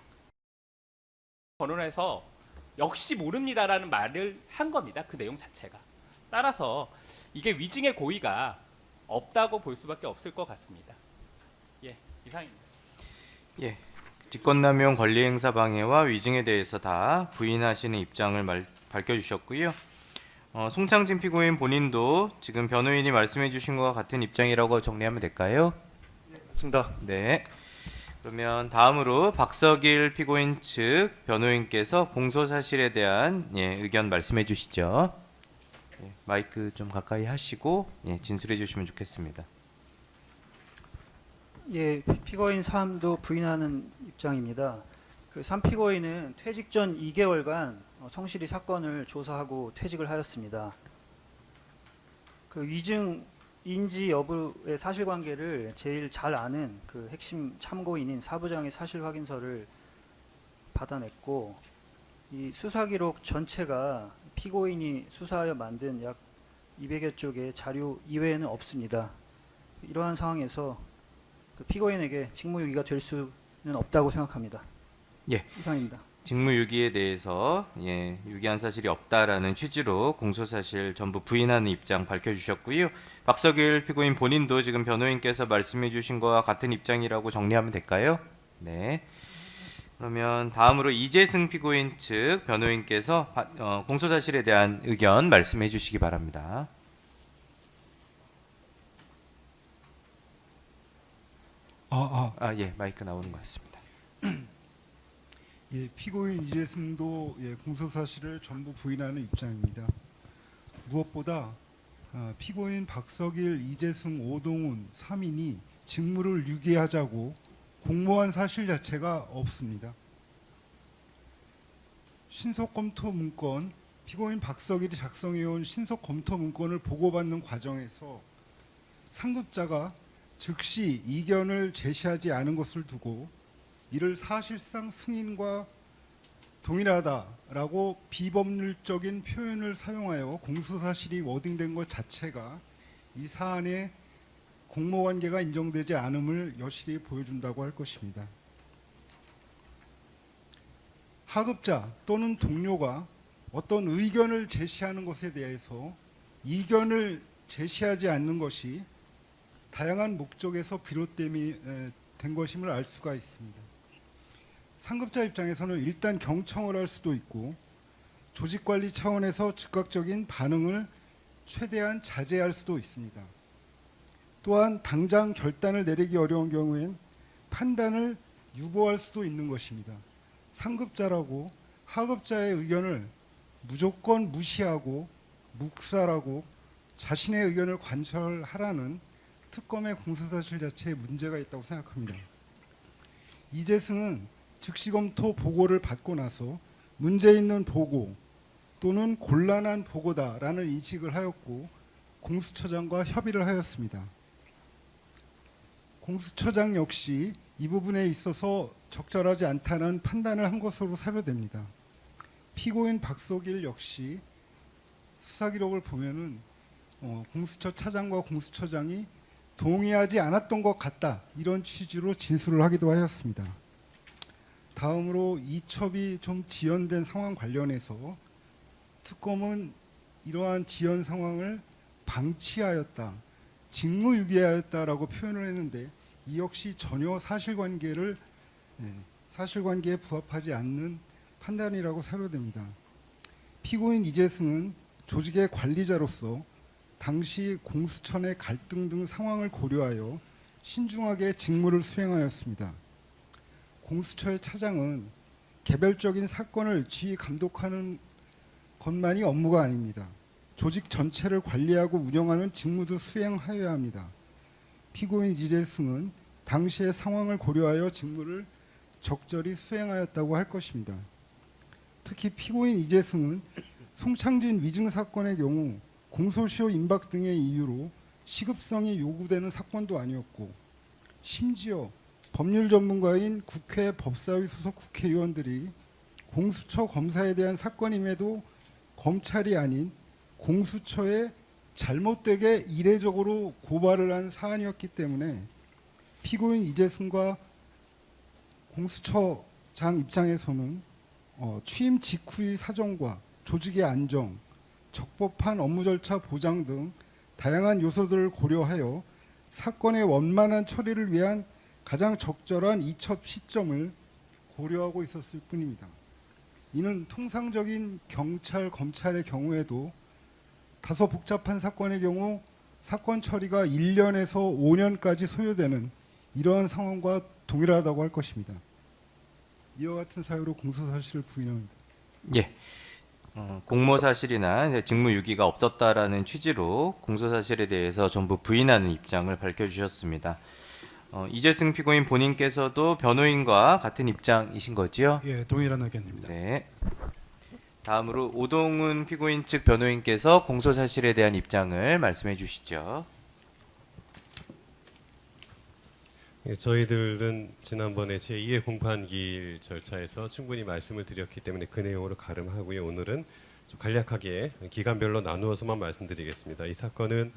번호에서 역시 모릅니다라는 말을 한 겁니다. 그 내용 자체가. 따라서 이게 위증의 고의가 없다고 볼 수밖에 없을 것 같습니다. 예, 이상입니다. 예, 직권남용 권리행사 방해와 위증에 대해서 다 부인하시는 입장을 밝혀주셨고요. 송창진 피고인 본인도 지금 변호인이 말씀해주신 것과 같은 입장이라고 정리하면 될까요? 맞습니다. 네. 그러면 다음으로 박석일 피고인 측 변호인께서 공소 사실에 대한 의견 말씀해 주시죠. 마이크 좀 가까이 하시고 진술해 주시면 좋겠습니다. 예, 피고인 3도 부인하는 입장입니다. 그 3피고인은 퇴직 전 2개월간 성실히 사건을 조사하고 퇴직을 하였습니다. 그 위증 인지 여부의 사실관계를 제일 잘 아는 그 핵심 참고인인 사부장의 사실 확인서를 받아냈고, 이 수사 기록 전체가 피고인이 수사하여 만든 약 200여 쪽의 자료 이외에는 없습니다. 이러한 상황에서 그 피고인에게 직무유기가 될 수는 없다고 생각합니다. 예. 이상입니다. 직무유기에 대해서 유기한 사실이 없다라는 취지로 공소사실 전부 부인하는 입장 밝혀주셨고요. 박석일 피고인 본인도 지금 변호인께서 말씀해주신 것과 같은 입장이라고 정리하면 될까요? 네. 그러면 다음으로 이재승 피고인 측 변호인께서 공소사실에 대한 의견 말씀해주시기 바랍니다. 예, 마이크 나오는 것 같습니다. 예, 피고인 이재승도 공소사실을 전부 부인하는 입장입니다. 무엇보다 피고인 박석일, 이재승, 오동훈 3인이 직무를 유기하자고 공모한 사실 자체가 없습니다. 신속검토 문건, 피고인 박석일이 작성해온 신속검토 문건을 보고받는 과정에서 상급자가 즉시 이견을 제시하지 않은 것을 두고 이를 사실상 승인과 동일하다라고 비법률적인 표현을 사용하여 공소사실이 워딩된 것 자체가 이 사안에 공모관계가 인정되지 않음을 여실히 보여준다고 할 것입니다. 하급자 또는 동료가 어떤 의견을 제시하는 것에 대해서 이견을 제시하지 않는 것이 다양한 목적에서 비롯됨이 된 것임을 알 수가 있습니다. 상급자 입장에서는 일단 경청을 할 수도 있고 조직관리 차원에서 즉각적인 반응을 최대한 자제할 수도 있습니다. 또한 당장 결단을 내리기 어려운 경우엔 판단을 유보할 수도 있는 것입니다. 상급자라고 하급자의 의견을 무조건 무시하고 묵살하고 자신의 의견을 관철하라는 특검의 공소사실 자체에 문제가 있다고 생각합니다. 이재승은 즉시검토 보고를 받고 나서 문제 있는 보고 또는 곤란한 보고다라는 인식을 하였고 공수처장과 협의를 하였습니다. 공수처장 역시 이 부분에 있어서 적절하지 않다는 판단을 한 것으로 사료됩니다. 피고인 박석일 역시 수사 기록을 보면은 공수처 차장과 공수처장이 동의하지 않았던 것 같다 이런 취지로 진술을 하기도 하였습니다. 다음으로 이첩이 좀 지연된 상황 관련해서 특검은 이러한 지연 상황을 방치하였다, 직무유기하였다라고 표현을 했는데 이 역시 전혀 사실관계에 부합하지 않는 판단이라고 사료됩니다. 피고인 이재승은 조직의 관리자로서 당시 공수처 내 갈등 등 상황을 고려하여 신중하게 직무를 수행하였습니다. 공수처의 차장은 개별적인 사건을 지휘 감독하는 것만이 업무가 아닙니다. 조직 전체를 관리하고 운영하는 직무도 수행하여야 합니다. 피고인 이재승은 당시의 상황을 고려하여 직무를 적절히 수행하였다고 할 것입니다. 특히 피고인 이재승은 송창진 위증 사건의 경우 공소시효 임박 등의 이유로 시급성이 요구되는 사건도 아니었고 심지어 법률 전문가인 국회 법사위 소속 국회의원들이 공수처 검사에 대한 사건임에도 검찰이 아닌 공수처에 잘못되게 이례적으로 고발을 한 사안이었기 때문에 피고인 이재승과 공수처장 입장에서는 취임 직후의 사정과 조직의 안정, 적법한 업무 절차 보장 등 다양한 요소들을 고려하여 사건의 원만한 처리를 위한 가장 적절한 이첩 시점을 고려하고 있었을 뿐입니다. 이는 통상적인 경찰, 검찰의 경우에도 다소 복잡한 사건의 경우 사건 처리가 1년에서 5년까지 소요되는 이러한 상황과 동일하다고 할 것입니다. 이와 같은 사유로 공소사실을 부인합니다. 예. 공모 사실이나 이제 직무유기가 없었다라는 취지로 공소사실에 대해서 전부 부인하는 입장을 밝혀주셨습니다. 이재승 피고인 본인께서도 변호인과 같은 입장이신 거지요? 예, 동일한 의견입니다. 네. 다음으로 오동훈 피고인 측 변호인께서 공소사실에 대한 입장을 말씀해 주시죠. 예, 저희들은 지난번에 제2회 공판기일 절차에서 충분히 말씀을 드렸기 때문에 그 내용으로 가름하고요. 오늘은 좀 간략하게 기간별로 나누어서만 말씀드리겠습니다. 이 사건은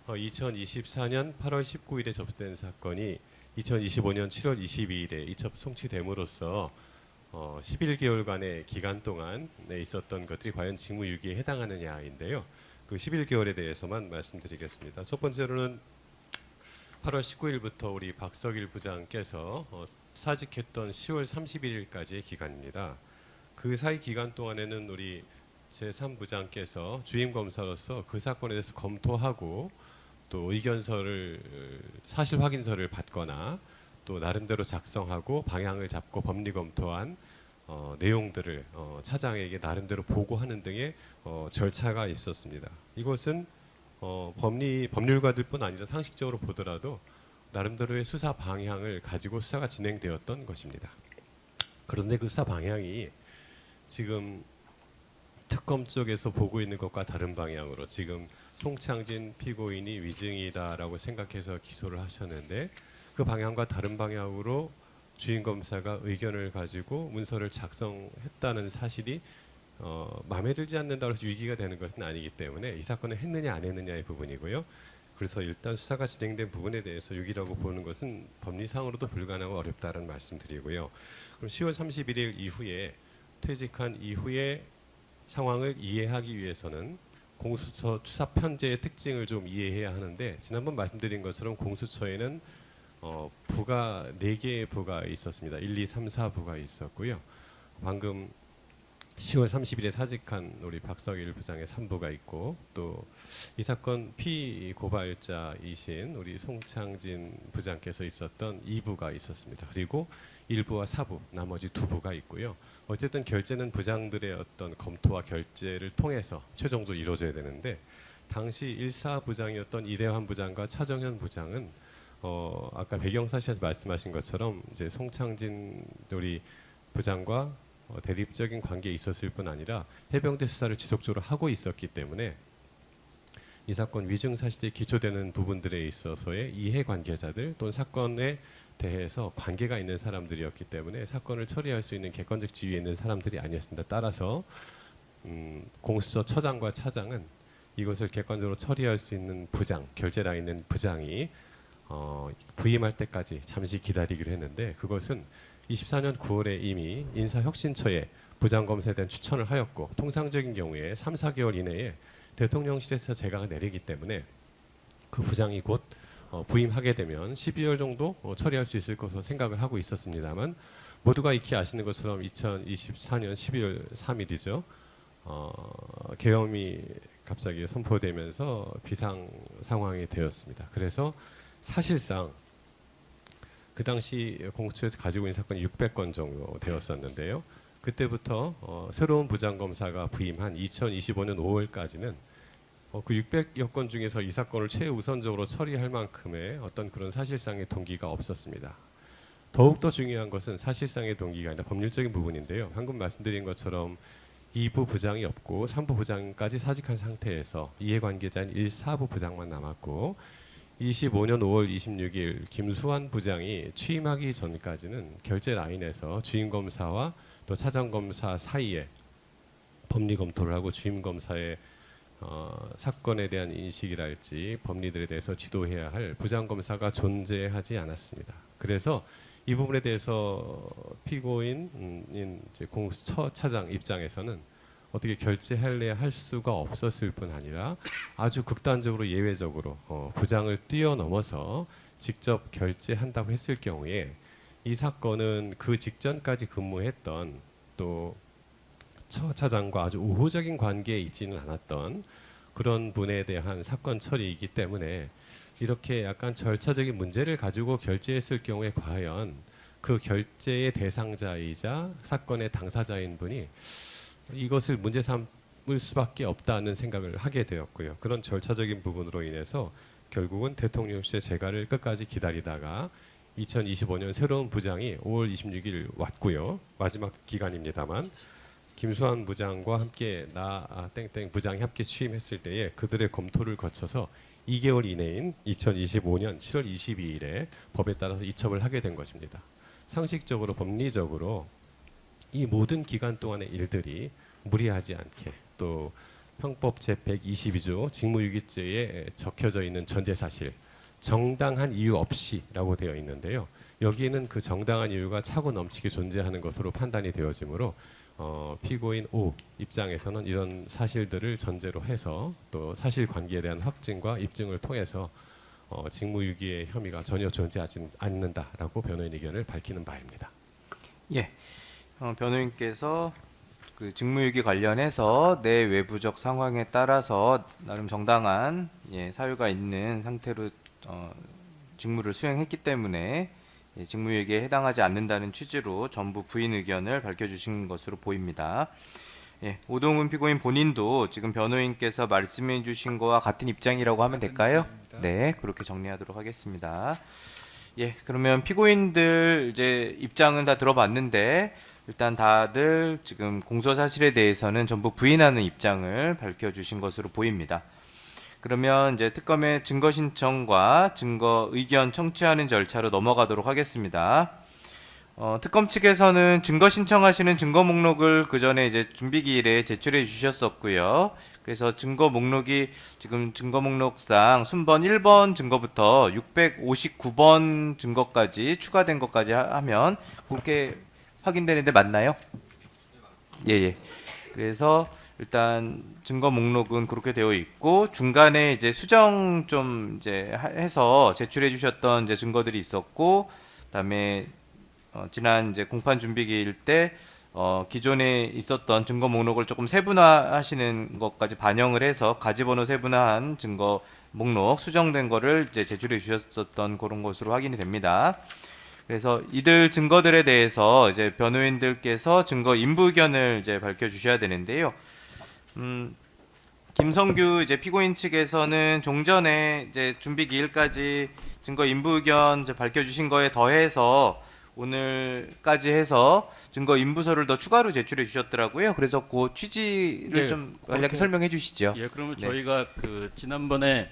2024년 8월 19일에 접수된 사건이 2025년 7월 22일에 이첩 송치됨으로써 11개월간의 기간 동안 있었던 것들이 과연 직무유기에 해당하느냐인데요. 그 11개월에 대해서만 말씀드리겠습니다. 첫 번째로는 8월 19일부터 우리 박석일 부장께서 사직했던 10월 31일까지의 기간입니다. 그 사이 기간 동안에는 우리 제3부장께서 주임검사로서 그 사건에 대해서 검토하고 또 의견서를 사실 확인서를 받거나 또 나름대로 작성하고 방향을 잡고 법리 검토한 내용들을 차장에게 나름대로 보고하는 등의 절차가 있었습니다. 이것은 법률가들뿐 아니라 상식적으로 보더라도 나름대로의 수사 방향을 가지고 수사가 진행되었던 것입니다. 그런데 그 수사 방향이 지금 특검 쪽에서 보고 있는 것과 다른 방향으로 지금 송창진 피고인이 위증이다라고 생각해서 기소를 하셨는데 그 방향과 다른 방향으로 주임 검사가 의견을 가지고 문서를 작성했다는 사실이 마음에 들지 않는다고 해서 유기가 되는 것은 아니기 때문에 이 사건을 했느냐 안 했느냐의 부분이고요. 그래서 일단 수사가 진행된 부분에 대해서 유기라고 보는 것은 법리상으로도 불가능하고 어렵다는 말씀드리고요. 그럼 10월 31일 이후에 퇴직한 이후에 상황을 이해하기 위해서는 공수처 추사 편제의 특징을 좀 이해해야 하는데, 지난번 말씀드린 것처럼 공수처에는 부가 4개의 부가 있었습니다. 1, 2, 3, 4부가 있었고요. 방금 10월 30일에 사직한 우리 박석일 부장의 3부가 있고, 또 이 사건 피고발자이신 우리 송창진 부장께서 있었던 2부가 있었습니다. 그리고 1부와 4부, 나머지 2부가 있고요. 어쨌든 결재는 부장들의 어떤 검토와 결재를 통해서 최종적으로 이루어져야 되는데, 당시 1사 부장이었던 이대환 부장과 차정현 부장은 아까 배경사실에서 말씀하신 것처럼 이제 송창진 우리 부장과 대립적인 관계에 있었을 뿐 아니라 해병대 수사를 지속적으로 하고 있었기 때문에 이 사건 위증 사실에 기초되는 부분들에 있어서의 이해관계자들 또는 사건에 대해서 관계가 있는 사람들이었기 때문에 사건을 처리할 수 있는 객관적 지위에 있는 사람들이 아니었습니다. 따라서 공수처 처장과 차장은 이것을 객관적으로 처리할 수 있는 부장, 결재라 있는 부장이 부임할 때까지 잠시 기다리기로 했는데, 그것은 24년 9월에 이미 인사혁신처에 부장검사에 대한 추천을 하였고, 통상적인 경우에 3, 4개월 이내에 대통령실에서 재가가 내리기 때문에 그 부장이 곧 부임하게 되면 12월 정도 처리할 수 있을 것으로 생각을 하고 있었습니다만, 모두가 익히 아시는 것처럼 2024년 12월 3일이죠. 계엄이 갑자기 선포되면서 비상 상황이 되었습니다. 그래서 사실상 그 당시 공수처에서 가지고 있는 사건이 600건 정도 되었었는데요. 그때부터 새로운 부장검사가 부임한 2025년 5월까지는 그 600여 건 중에서 이 사건을 최우선적으로 처리할 만큼의 어떤 그런 사실상의 동기가 없었습니다. 더욱더 중요한 것은 사실상의 동기가 아니라 법률적인 부분인데요. 방금 말씀드린 것처럼 2부 부장이 없고 3부 부장까지 사직한 상태에서 이해관계자인 1, 4부 부장만 남았고, 25년 5월 26일 김수환 부장이 취임하기 전까지는 결재 라인에서 주임검사와 또 차장검사 사이에 법리 검토를 하고 주임검사의 사건에 대한 인식이랄지 법리들에 대해서 지도해야 할 부장검사가 존재하지 않았습니다. 그래서 이 부분에 대해서 피고인인 공수처 차장 입장에서는 어떻게 결재할래야 할 수가 없었을 뿐 아니라 아주 극단적으로 예외적으로 부장을 뛰어넘어서 직접 결재한다고 했을 경우에 이 사건은 그 직전까지 근무했던 또 처 차장과 아주 우호적인 관계에 있지는 않았던 그런 분에 대한 사건 처리이기 때문에 이렇게 약간 절차적인 문제를 가지고 결재했을 경우에 과연 그 결재의 대상자이자 사건의 당사자인 분이 이것을 문제 삼을 수밖에 없다는 생각을 하게 되었고요. 그런 절차적인 부분으로 인해서 결국은 대통령실의 재가를 끝까지 기다리다가 2025년 새로운 부장이 5월 26일 왔고요. 마지막 기간입니다만 김수환 부장과 함께 땡땡 부장이 함께 취임했을 때에 그들의 검토를 거쳐서 2개월 이내인 2025년 7월 22일에 법에 따라서 이첩을 하게 된 것입니다. 상식적으로 법리적으로 이 모든 기간 동안의 일들이 무리하지 않게 또 형법 제122조 직무유기죄에 적혀져 있는 전제사실 정당한 이유 없이라고 되어 있는데요. 여기에는 그 정당한 이유가 차고 넘치게 존재하는 것으로 판단이 되어지므로 피고인 O 입장에서는 이런 사실들을 전제로 해서 또 사실관계에 대한 확증과 입증을 통해서 직무유기의 혐의가 전혀 존재하지 않는다라고 변호인 의견을 밝히는 바입니다. 예, 변호인께서 그 직무유기 관련해서 내 외부적 상황에 따라서 나름 정당한 사유가 있는 상태로 직무를 수행했기 때문에 직무유기에 해당하지 않는다는 취지로 전부 부인 의견을 밝혀주신 것으로 보입니다. 오동훈 피고인 본인도 지금 변호인께서 말씀해 주신 거와 같은 입장이라고 하면 될까요? 네, 그렇게 정리하도록 하겠습니다. 그러면 피고인들 이제 입장은 다 들어봤는데 일단 다들 지금 공소 사실에 대해서는 전부 부인하는 입장을 밝혀주신 것으로 보입니다. 그러면 이제 특검의 증거 신청과 증거 의견 청취하는 절차로 넘어가도록 하겠습니다. 특검 측에서는 증거 신청하시는 증거 목록을 그 전에 이제 준비기일에 제출해 주셨었고요. 그래서 증거 목록이 지금 증거 목록상 순번 1번 증거부터 659번 증거까지 추가된 것까지 하면 그렇게 확인되는데 맞나요? 예, 예. 그래서 일단 증거 목록은 그렇게 되어 있고 중간에 이제 수정 좀 이제 해서 제출해 주셨던 이제 증거들이 있었고 그다음에 지난 이제 공판 준비기일 때 기존에 있었던 증거 목록을 조금 세분화하시는 것까지 반영을 해서 가지번호 세분화한 증거 목록 수정된 거를 이제 제출해 주셨었던 그런 것으로 확인이 됩니다. 그래서 이들 증거들에 대해서 이제 변호인들께서 증거 인부 의견을 이제 밝혀 주셔야 되는데요. 김성규 이제 피고인 측에서는 종전에 이제 준비 기일까지 증거 인부 의견 이제 밝혀 주신 거에 더해서 오늘까지 해서 증거 인부서를 더 추가로 제출해 주셨더라고요. 그래서 그 취지를 네, 좀 간략히 그렇게- 설명해 주시죠. 예, 그러면 네. 저희가 그 지난번에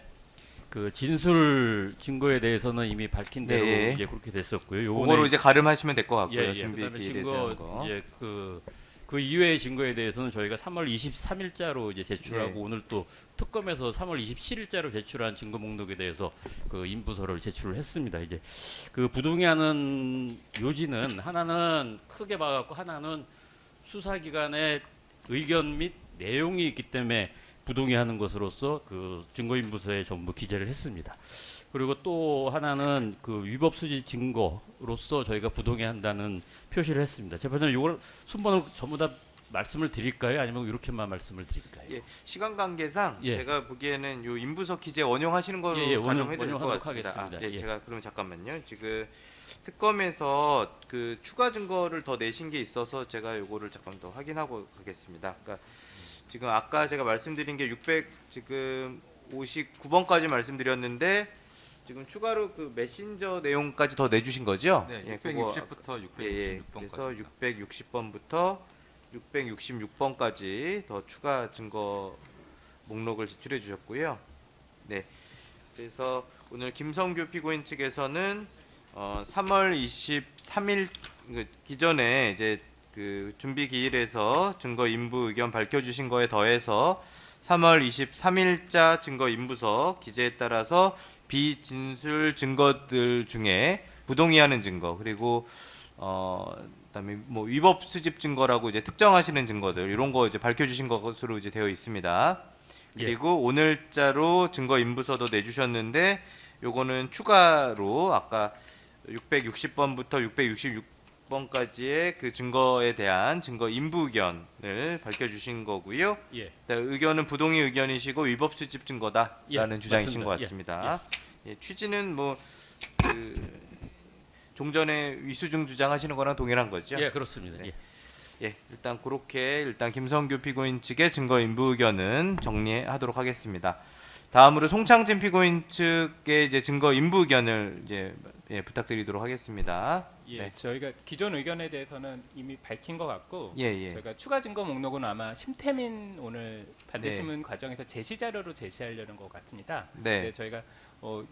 그 진술 증거에 대해서는 이미 밝힌 대로 네, 예. 이제 그렇게 됐었고요. 그거로 이제 가름하시면 될 것 같고요. 예, 예. 준비 그다음에 기일에서 증거 한 거. 이제 그 이외의 증거에 대해서는 저희가 3월 23일자로 이제 제출하고 네. 오늘 또 특검에서 3월 27일자로 제출한 증거 목록에 대해서 그 인부서를 제출을 했습니다. 이제 그 부동의하는 요지는 하나는 크게 봐갖고 하나는 수사기관의 의견 및 내용이 있기 때문에 부동의하는 것으로서 그 증거인부서에 전부 기재를 했습니다. 그리고 또 하나는 그 위법 수지 증거로서 저희가 부동의한다는 표시를 했습니다. 재판장님 이걸 순번을 전부 다 말씀을 드릴까요? 아니면 이렇게만 말씀을 드릴까요? 예, 시간 관계상 예. 제가 보기에는 요 인부서 기재 원용하시는 걸로 예, 예, 가름해도 될 것 원용하도록 같습니다. 하겠습니다. 예, 예. 제가 그러면 잠깐만요. 지금 특검에서 그 추가 증거를 더 내신 게 있어서 제가 요거를 잠깐 더 확인하고 가겠습니다. 그러니까 지금 아까 제가 말씀드린 게 600 지금 59번까지 말씀드렸는데 지금 추가로 그 메신저 내용까지 더 내주신 거죠? 네, 예, 그거 660부터 예, 예. 666번까지. 그래서 660번부터 666번까지 더 추가 증거 목록을 제출해 주셨고요. 네. 그래서 오늘 김성규 피고인 측에서는 3월 23일 기존에 이제 그 준비 기일에서 증거 인부 의견 밝혀 주신 거에 더해서 3월 23일자 증거 인부서 기재에 따라서 비진술 증거들 중에 부동의하는 증거 그리고 그다음에 뭐 위법 수집 증거라고 이제 특정하시는 증거들 이런 거 이제 밝혀 주신 것으로 이제 되어 있습니다. 예. 그리고 오늘자로 증거 인부서도 내주셨는데 요거는 추가로 아까 660번부터 666번까지의 그 증거에 대한 증거 인부 의견을 밝혀 주신 거고요. 예. 의견은 부동의 의견이시고 위법 수집 증거다라는 예, 주장이신 맞습니다. 것 같습니다. 예, 취지는 뭐 그 종전에 위수중 주장하시는 거랑 동일한 거죠. 예, 그렇습니다. 네. 예. 예, 일단 그렇게 일단 김성규 피고인 측의 증거 인부 의견은 정리하도록 하겠습니다. 다음으로 송창진 피고인 측의 이제 증거 인부 의견을 이제 부탁드리도록 하겠습니다. 예, 네. 저희가 기존 의견에 대해서는 이미 밝힌 것 같고 예, 예. 저희가 추가 증거 목록은 아마 심태민 오늘 반대신문 네. 과정에서 제시 자료로 제시하려는 것 같습니다. 네. 저희가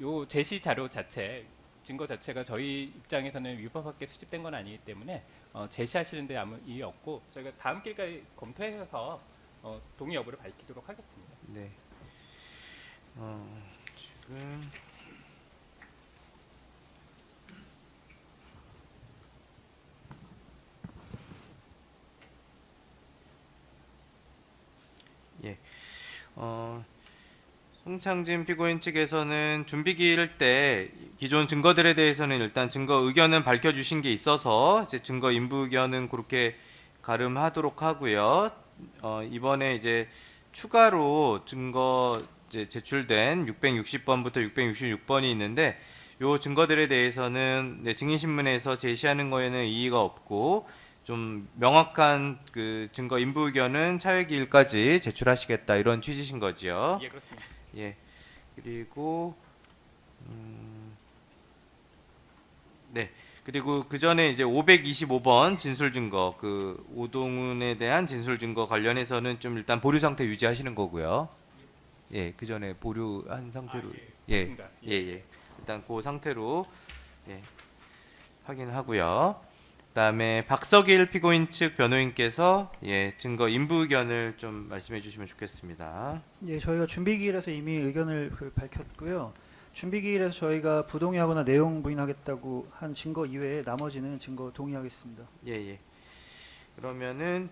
요 제시 자료 자체 증거 자체가 저희 입장에서는 위법하게 수집된 건 아니기 때문에 제시하시는데 아무 이의 없고 저희가 다음 길까지 검토해서 동의 여부를 밝히도록 하겠습니다. 네. 지금 예. 송창진 피고인 측에서는 준비 기일 때 기존 증거들에 대해서는 일단 증거 의견은 밝혀 주신 게 있어서 이제 증거 인부 의견은 그렇게 가름하도록 하고요. 이번에 이제 추가로 증거 이제 제출된 660번부터 666번이 있는데 요 증거들에 대해서는 이제 증인 신문에서 제시하는 거에는 이의가 없고 좀 명확한 그 증거 인부 의견은 차회 기일까지 제출하시겠다 이런 취지신 거죠. 예, 그렇습니다. 예. 그리고 네. 그리고 그 전에 이제 525번 진술 증거 그 오동훈에 대한 진술 증거 관련해서는 좀 일단 보류 상태 유지하시는 거고요. 예. 그 전에 보류한 상태로 예. 그렇습니다. 예, 예. 일단 그 상태로 예. 확인하고요. 그다음에 박석일 피고인 측 변호인께서 증거 인부 의견을 좀 말씀해 주시면 좋겠습니다. 예, 저희가 준비기일에서 이미 의견을 밝혔고요. 준비기일에서 저희가 부동의하거나 내용 부인하겠다고 한 증거 이외에 나머지는 증거 동의하겠습니다. 예. 그러면은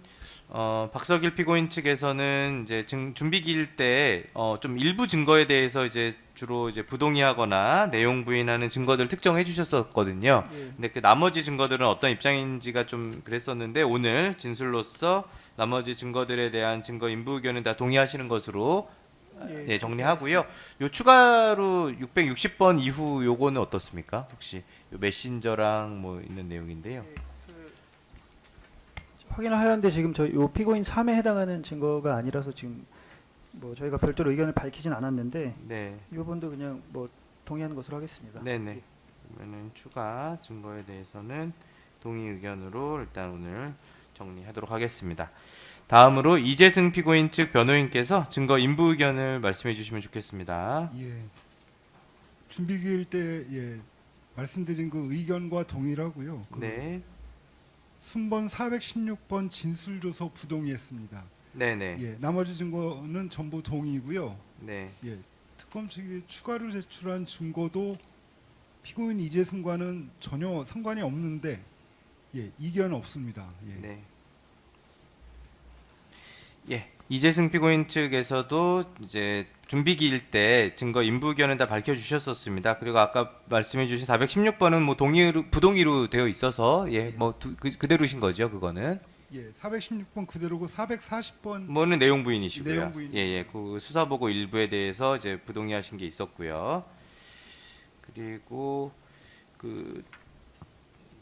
박석일 피고인 측에서는 이제 준비기일 때 좀 일부 증거에 대해서 이제 주로 이제 부동의하거나 내용 부인하는 증거들 특정해 주셨었거든요. 예. 근데 그 나머지 증거들은 어떤 입장인지가 좀 그랬었는데 오늘 진술로서 나머지 증거들에 대한 증거 인부 의견은 다 동의하시는 것으로 정리하고요. 요 추가로 660번 이후 요거는 어떻습니까? 혹시 요 메신저랑 뭐 있는 내용인데요. 확인을 하였는데 지금 저희 요 피고인 3에 해당하는 증거가 아니라서 지금 뭐 저희가 별도로 의견을 밝히진 않았는데 네. 이 부분도 그냥 뭐 동의하는 것으로 하겠습니다. 네네. 그러면은 추가 증거에 대해서는 동의 의견으로 일단 오늘 정리하도록 하겠습니다. 다음으로 이재승 피고인 측 변호인께서 증거 인부 의견을 말씀해 주시면 좋겠습니다. 예. 준비기일 때 말씀드린 그 의견과 동일하고요. 그 네. 순번 416번 진술조서 부동의했습니다. 네네. 예, 나머지 증거는 전부 동의고요. 네. 예, 특검 측이 추가로 제출한 증거도 피고인 이재승과는 전혀 상관이 없는데 이견 없습니다. 네. 이재승 피고인 측에서도 이제 준비기일 때 증거 인부 의견은 다 밝혀주셨었습니다. 그리고 아까 말씀해주신 416번은 뭐 부동의로 되어 있어서 그대로신 거죠, 그거는. 416번 그대로고 440번 뭐는 내용 부인이시고요. 내용 부인. 그 수사보고 일부에 대해서 이제 부동의하신 게 있었고요. 그리고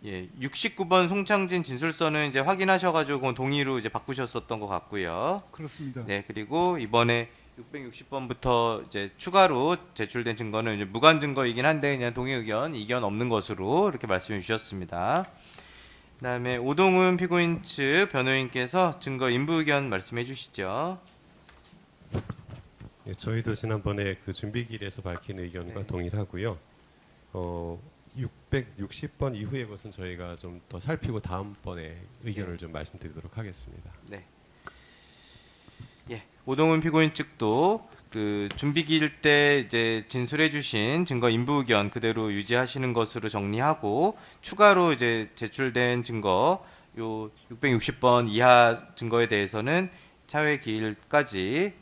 69번 송창진 진술서는 이제 확인하셔가지고 그건 동의로 이제 바꾸셨었던 것 같고요. 그렇습니다. 네, 그리고 이번에 660번부터 이제 추가로 제출된 증거는 이제 무관 증거이긴 한데 그냥 동의 의견, 이견 없는 것으로 이렇게 말씀해 주셨습니다. 그다음에 오동훈 피고인 측 변호인께서 증거 인부 의견 말씀해 주시죠. 저희도 지난번에 그 준비기일에서 밝힌 의견과 동일하고요. 660번 이후의 것은 저희가 좀 더 살피고 다음번에 의견을 좀 말씀드리도록 하겠습니다. 네. 오동훈 피고인 측도 그 준비기일 때 이제 진술해주신 증거 인부 의견 그대로 유지하시는 것으로 정리하고 추가로 이제 제출된 증거 요 660번 이하 증거에 대해서는 차회 기일까지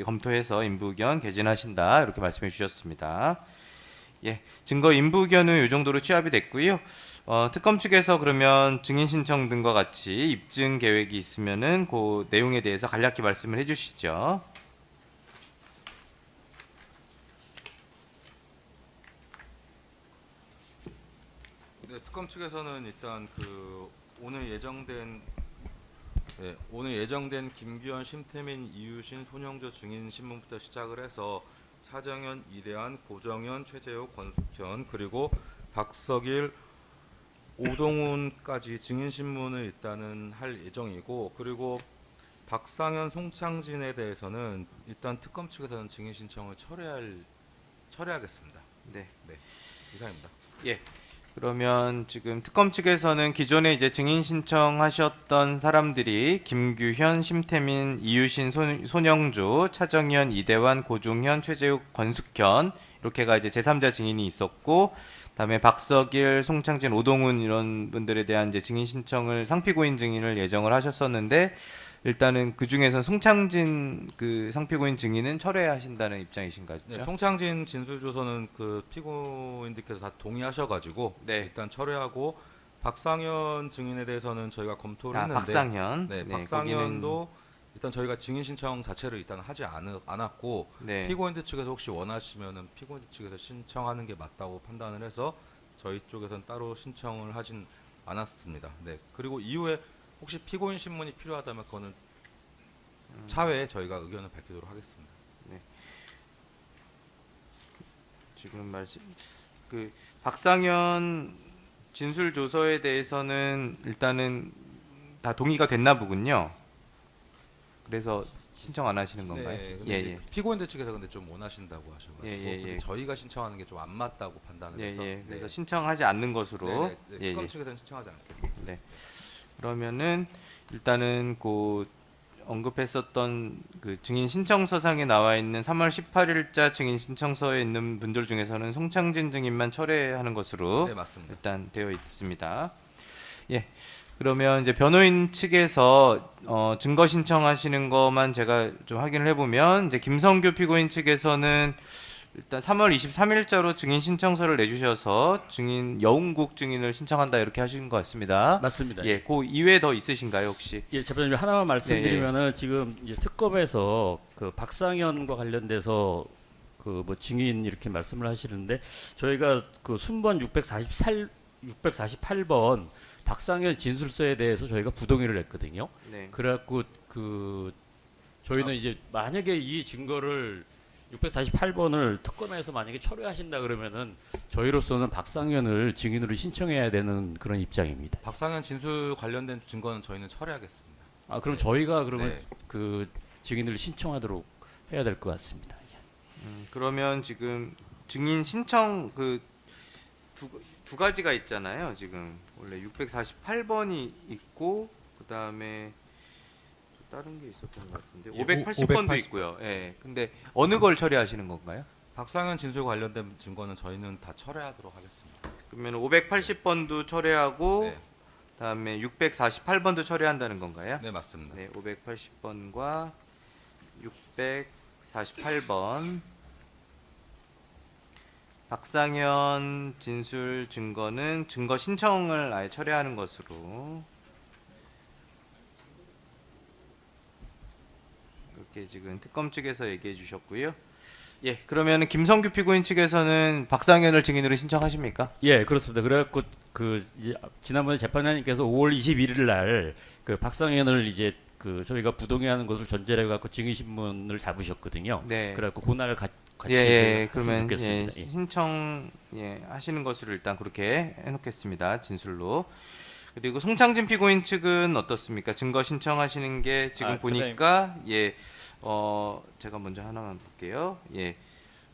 검토해서 인부 의견 개진하신다 이렇게 말씀해 주셨습니다. 증거 인부 의견은 이 정도로 취합이 됐고요. 특검 측에서 그러면 증인 신청 등과 같이 입증 계획이 있으면은 그 내용에 대해서 간략히 말씀을 해주시죠. 네, 특검 측에서는 일단 그 오늘 예정된 김규현, 심태민, 이유신, 손영조 증인 신문부터 시작을 해서 차정현, 이대한, 고정현, 최재욱, 권숙현 그리고 박석일, 오동훈까지 증인 신문을 일단은 할 예정이고 그리고 박상현, 송창진에 대해서는 일단 특검 측에서는 증인 신청을 철회하겠습니다. 네. 이상입니다. 그러면 지금 특검 측에서는 기존에 이제 증인 신청하셨던 사람들이 김규현, 심태민, 이유신, 손영조, 차정현, 이대환, 고종현, 최재욱, 권숙현 이렇게가 이제 제3자 증인이 있었고, 그다음에 박석일, 송창진, 오동훈 이런 분들에 대한 이제 증인 신청을 상피고인 증인을 예정을 하셨었는데 일단은 그 중에서 송창진 그 상피고인 증인은 철회하신다는 입장이신가요? 네, 송창진 진술조서는 그 피고인들께서 다 동의하셔가지고 일단 철회하고 박상현 증인에 대해서는 저희가 검토를 했는데 박상현. 박상현도 일단 저희가 증인 신청 자체를 일단 하지 않았고 피고인들 측에서 혹시 원하시면은 피고인들 측에서 신청하는 게 맞다고 판단을 해서 저희 쪽에서는 따로 신청을 하진 않았습니다. 그리고 이후에 혹시 피고인 신문이 필요하다면 그거는 차후에 저희가 의견을 밝히도록 하겠습니다. 지금 그 박상현 진술 조서에 대해서는 일단은 다 동의가 됐나 보군요. 그래서 신청 안 하시는 건가요? 네, 피고인들 측에서 근데 좀 원하신다고 하셔가지고 근데 저희가 신청하는 게 좀 안 맞다고 판단을 해서 그래서 신청하지 않는 것으로 특검 측에서는 신청하지 않겠습니다. 네. 그러면은 일단은 그 언급했었던 그 증인 신청서상에 나와 있는 3월 18일자 증인 신청서에 있는 분들 중에서는 송창진 증인만 철회하는 것으로 네, 맞습니다. 일단 되어 있습니다. 예. 그러면 이제 변호인 측에서 증거 신청하시는 것만 제가 좀 확인을 해보면 이제 김성규 피고인 측에서는 일단 3월 23일자로 증인 신청서를 내주셔서 증인 여운국 증인을 신청한다 이렇게 하신 것 같습니다. 맞습니다. 예, 그 이외에 더 있으신가요 혹시? 예, 재판장님 하나만 말씀드리면은 지금 이제 특검에서 그 박상현과 관련돼서 그 뭐 증인 이렇게 말씀을 하시는데 저희가 그 순번 648번 박상현 진술서에 대해서 저희가 부동의를 했거든요. 네. 그래갖고 그 저희는 이제 만약에 이 증거를 648번을 특검에서 만약에 철회하신다 그러면은 저희로서는 박상현을 증인으로 신청해야 되는 그런 입장입니다. 박상현 진술 관련된 증거는 저희는 철회하겠습니다. 아 그럼 네. 저희가 그러면 네. 그 증인을 신청하도록 해야 될 것 같습니다. 그러면 지금 증인 신청 그 두 가지가 있잖아요. 지금 원래 648번이 있고 그다음에 또 다른 게 있었던 것 같은데 예, 580번도 580. 있고요. 예. 근데 어느 걸 처리하시는 건가요? 박상현 진술 관련된 증거는 저희는 다 철회하도록 하겠습니다. 그러면 580번도 철회하고 네, 그다음에 648번도 처리한다는 건가요? 네 맞습니다. 네, 580번과 648번 박상현 진술 증거는 증거 신청을 아예 철회하는 것으로 이렇게 지금 특검 측에서 얘기해 주셨고요. 예, 그러면 김성규 피고인 측에서는 박상현을 증인으로 신청하십니까? 예, 그렇습니다. 그래갖고 그 이제 지난번에 재판장님께서 5월 21일 날 그 박상현을 이제 그 저희가 부동의하는 것을 전제로 해갖고 증인 신문을 잡으셨거든요. 네. 그래갖고 그날 같이 예, 했으면 그러면 예, 좋겠습니다. 예. 신청 하시는 것으로 일단 그렇게 해놓겠습니다. 진술로. 그리고 송창진 피고인 측은 어떻습니까? 증거 신청하시는 게 지금 보니까 제가 먼저 하나만 볼게요. 예.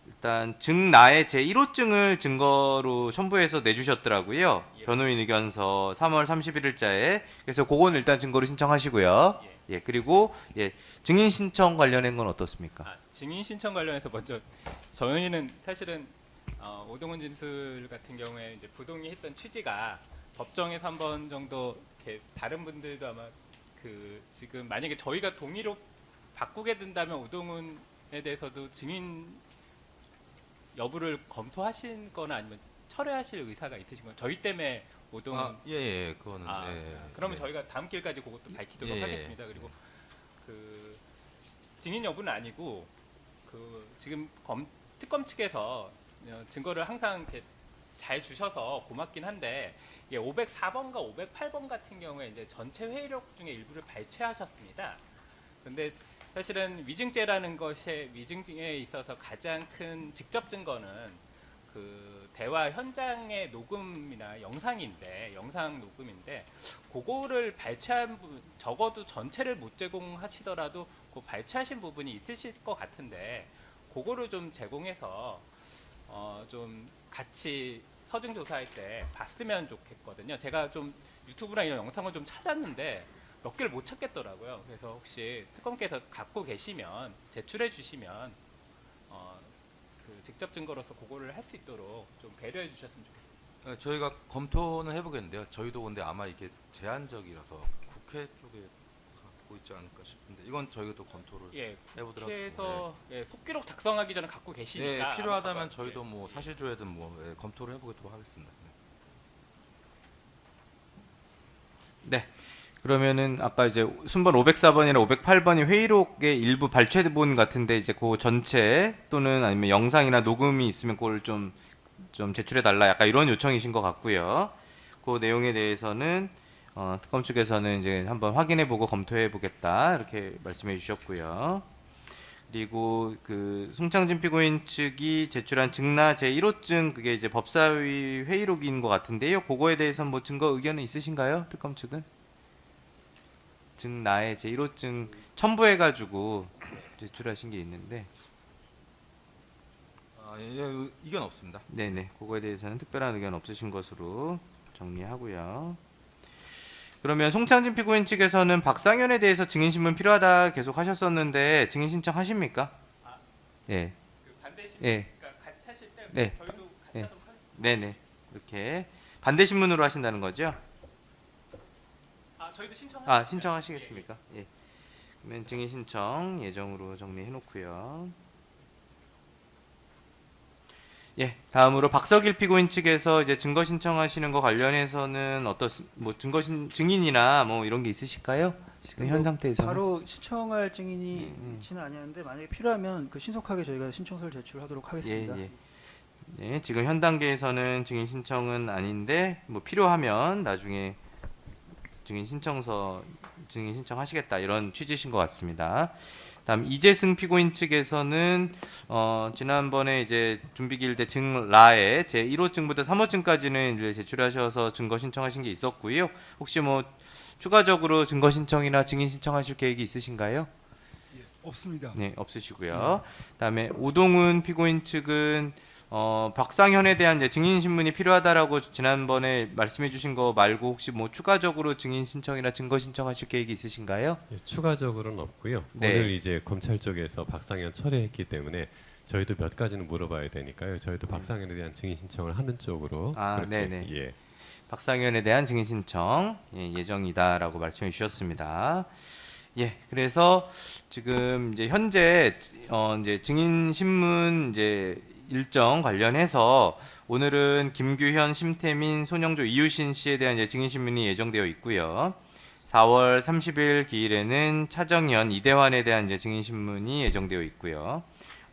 일단 증나의 제1호증을 증거로 첨부해서 내주셨더라고요. 변호인 의견서 3월 31일자에. 그래서 그건 일단 증거로 신청하시고요. 예. 그리고 증인 신청 관련된 건 어떻습니까? 증인 신청 관련해서 먼저 저희는 사실은 오동훈 진술 같은 경우에 이제 부동의했던 취지가 법정에서 한 번 정도 이렇게 다른 분들도 아마 그 지금 만약에 저희가 동의로 바꾸게 된다면 오동훈에 대해서도 증인 여부를 검토하신 거나 아니면 철회하실 의사가 있으신 건 저희 때문에 오동훈 예, 그거는 그러면 예. 저희가 다음 길까지 그것도 밝히도록 예, 하겠습니다. 그리고 그 증인 여부는 아니고 그 지금 특검 측에서 증거를 항상 이렇게 잘 주셔서 고맙긴 한데 504번과 508번 같은 경우에 이제 전체 회의록 중에 일부를 발췌하셨습니다. 근데 사실은 위증죄라는 것의 위증에 있어서 가장 큰 직접 증거는 그 대화 현장의 녹음이나 영상 녹음인데 그거를 발췌한 부분 적어도 전체를 못 제공하시더라도 그 발췌하신 부분이 있으실 것 같은데 그거를 좀 제공해서 좀 같이 서증 조사할 때 봤으면 좋겠거든요. 제가 좀 유튜브나 이런 영상을 좀 찾았는데 몇 개를 못 찾겠더라고요. 그래서 혹시 특검께서 갖고 계시면 제출해 주시면 그 직접 증거로서 그거를 할 수 있도록 좀 배려해 주셨으면 좋겠습니다. 저희가 검토는 해보겠는데요. 저희도 근데 아마 이게 제한적이라서 국회 쪽에 갖고 있지 않을까 싶은데 이건 저희도 검토를 해보도록 국회에서 속기록 작성하기 전에 갖고 계시니까 필요하다면 저희도 뭐 사실조회든 뭐 검토를 해보도록 하겠습니다. 네. 그러면은 아까 이제 순번 504번이나 508번이 회의록의 일부 발췌본 같은데 이제 그 전체 또는 아니면 영상이나 녹음이 있으면 그걸 좀 제출해 달라 약간 이런 요청이신 것 같고요. 그 내용에 대해서는 특검 측에서는 이제 한번 확인해 보고 검토해 보겠다 이렇게 말씀해 주셨고요. 그리고 그 송창진 피고인 측이 제출한 증나 제1호증 그게 이제 법사위 회의록인 것 같은데요. 그거에 대해서 뭐 증거 의견은 있으신가요? 특검 측은? 증나의 제1호증 첨부해가지고 제출하신 게 있는데 의견 없습니다. 네네 그거에 대해서는 특별한 의견 없으신 것으로 정리하고요. 그러면 송창진 피고인 측에서는 박상현에 대해서 증인신문 필요하다 계속 하셨었는데 증인 신청하십니까? 예. 그 반대 신문 예. 그러니까 같이 하실 때 네. 저희도 같이 네. 하도록 하겠습니다. 네네. 이렇게 반대 신문으로 하신다는 거죠? 저희도 신청. 신청하시겠습니까? 예. 그러면 증인 신청 예정으로 정리해 놓고요. 예, 다음으로 박석일 피고인 측에서 이제 증거 신청하시는 거 관련해서는 뭐 증인이나 뭐 이런 게 있으실까요? 지금 현 상태에서는 바로 신청할 증인이 있지는 않았는데 만약에 필요하면 그 신속하게 저희가 신청서를 제출하도록 하겠습니다. 예. 네, 지금 현 단계에서는 증인 신청은 아닌데 뭐 필요하면 나중에 증인 신청하시겠다 이런 취지신 것 같습니다. 다음 이재승 피고인 측에서는 지난번에 이제 준비기일대 증라에 제 1호증부터 3호증까지는 이제 제출하셔서 증거 신청하신 게 있었고요. 혹시 뭐 추가적으로 증거 신청이나 증인 신청하실 계획이 있으신가요? 없습니다. 네, 없으시고요. 그다음에 오동훈 피고인 측은 박상현에 대한 이제 증인 신문이 필요하다라고 지난번에 말씀해 주신 거 말고 혹시 뭐 추가적으로 증인 신청이나 증거 신청하실 계획이 있으신가요? 예, 추가적으로는 없고요. 네. 오늘 이제 검찰 쪽에서 박상현 철회했기 때문에 저희도 몇 가지는 물어봐야 되니까요. 저희도 박상현에 대한 증인 신청을 하는 쪽으로 그렇게 네네. 예. 박상현에 대한 증인 신청 예정이다라고 말씀해 주셨습니다. 예, 그래서 지금 이제 현재 이제 증인 신문 이제 일정 관련해서 오늘은 김규현, 심태민, 손영조, 이유신 씨에 대한 이제 증인 신문이 예정되어 있고요. 4월 30일 기일에는 차정현, 이대환에 대한 이제 증인 신문이 예정되어 있고요.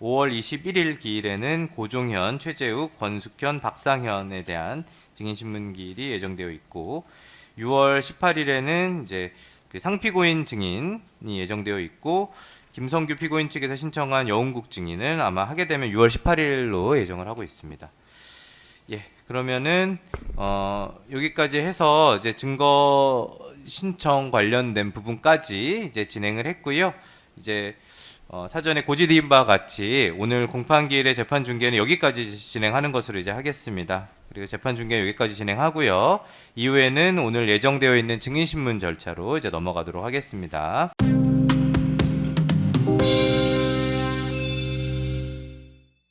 5월 21일 기일에는 고종현, 최재욱, 권숙현, 박상현에 대한 증인 신문 기일이 예정되어 있고 6월 18일에는 이제 그 상피고인 증인이 예정되어 있고 김성규 피고인 측에서 신청한 여운국 증인을 아마 하게 되면 6월 18일로 예정을 하고 있습니다. 예, 그러면은 여기까지 해서 이제 증거 신청 관련된 부분까지 이제 진행을 했고요. 이제 사전에 고지드린 바와 같이 오늘 공판기일의 재판 중계는 여기까지 진행하는 것으로 이제 하겠습니다. 그리고 재판 중계 여기까지 진행하고요. 이후에는 오늘 예정되어 있는 증인 신문 절차로 이제 넘어가도록 하겠습니다.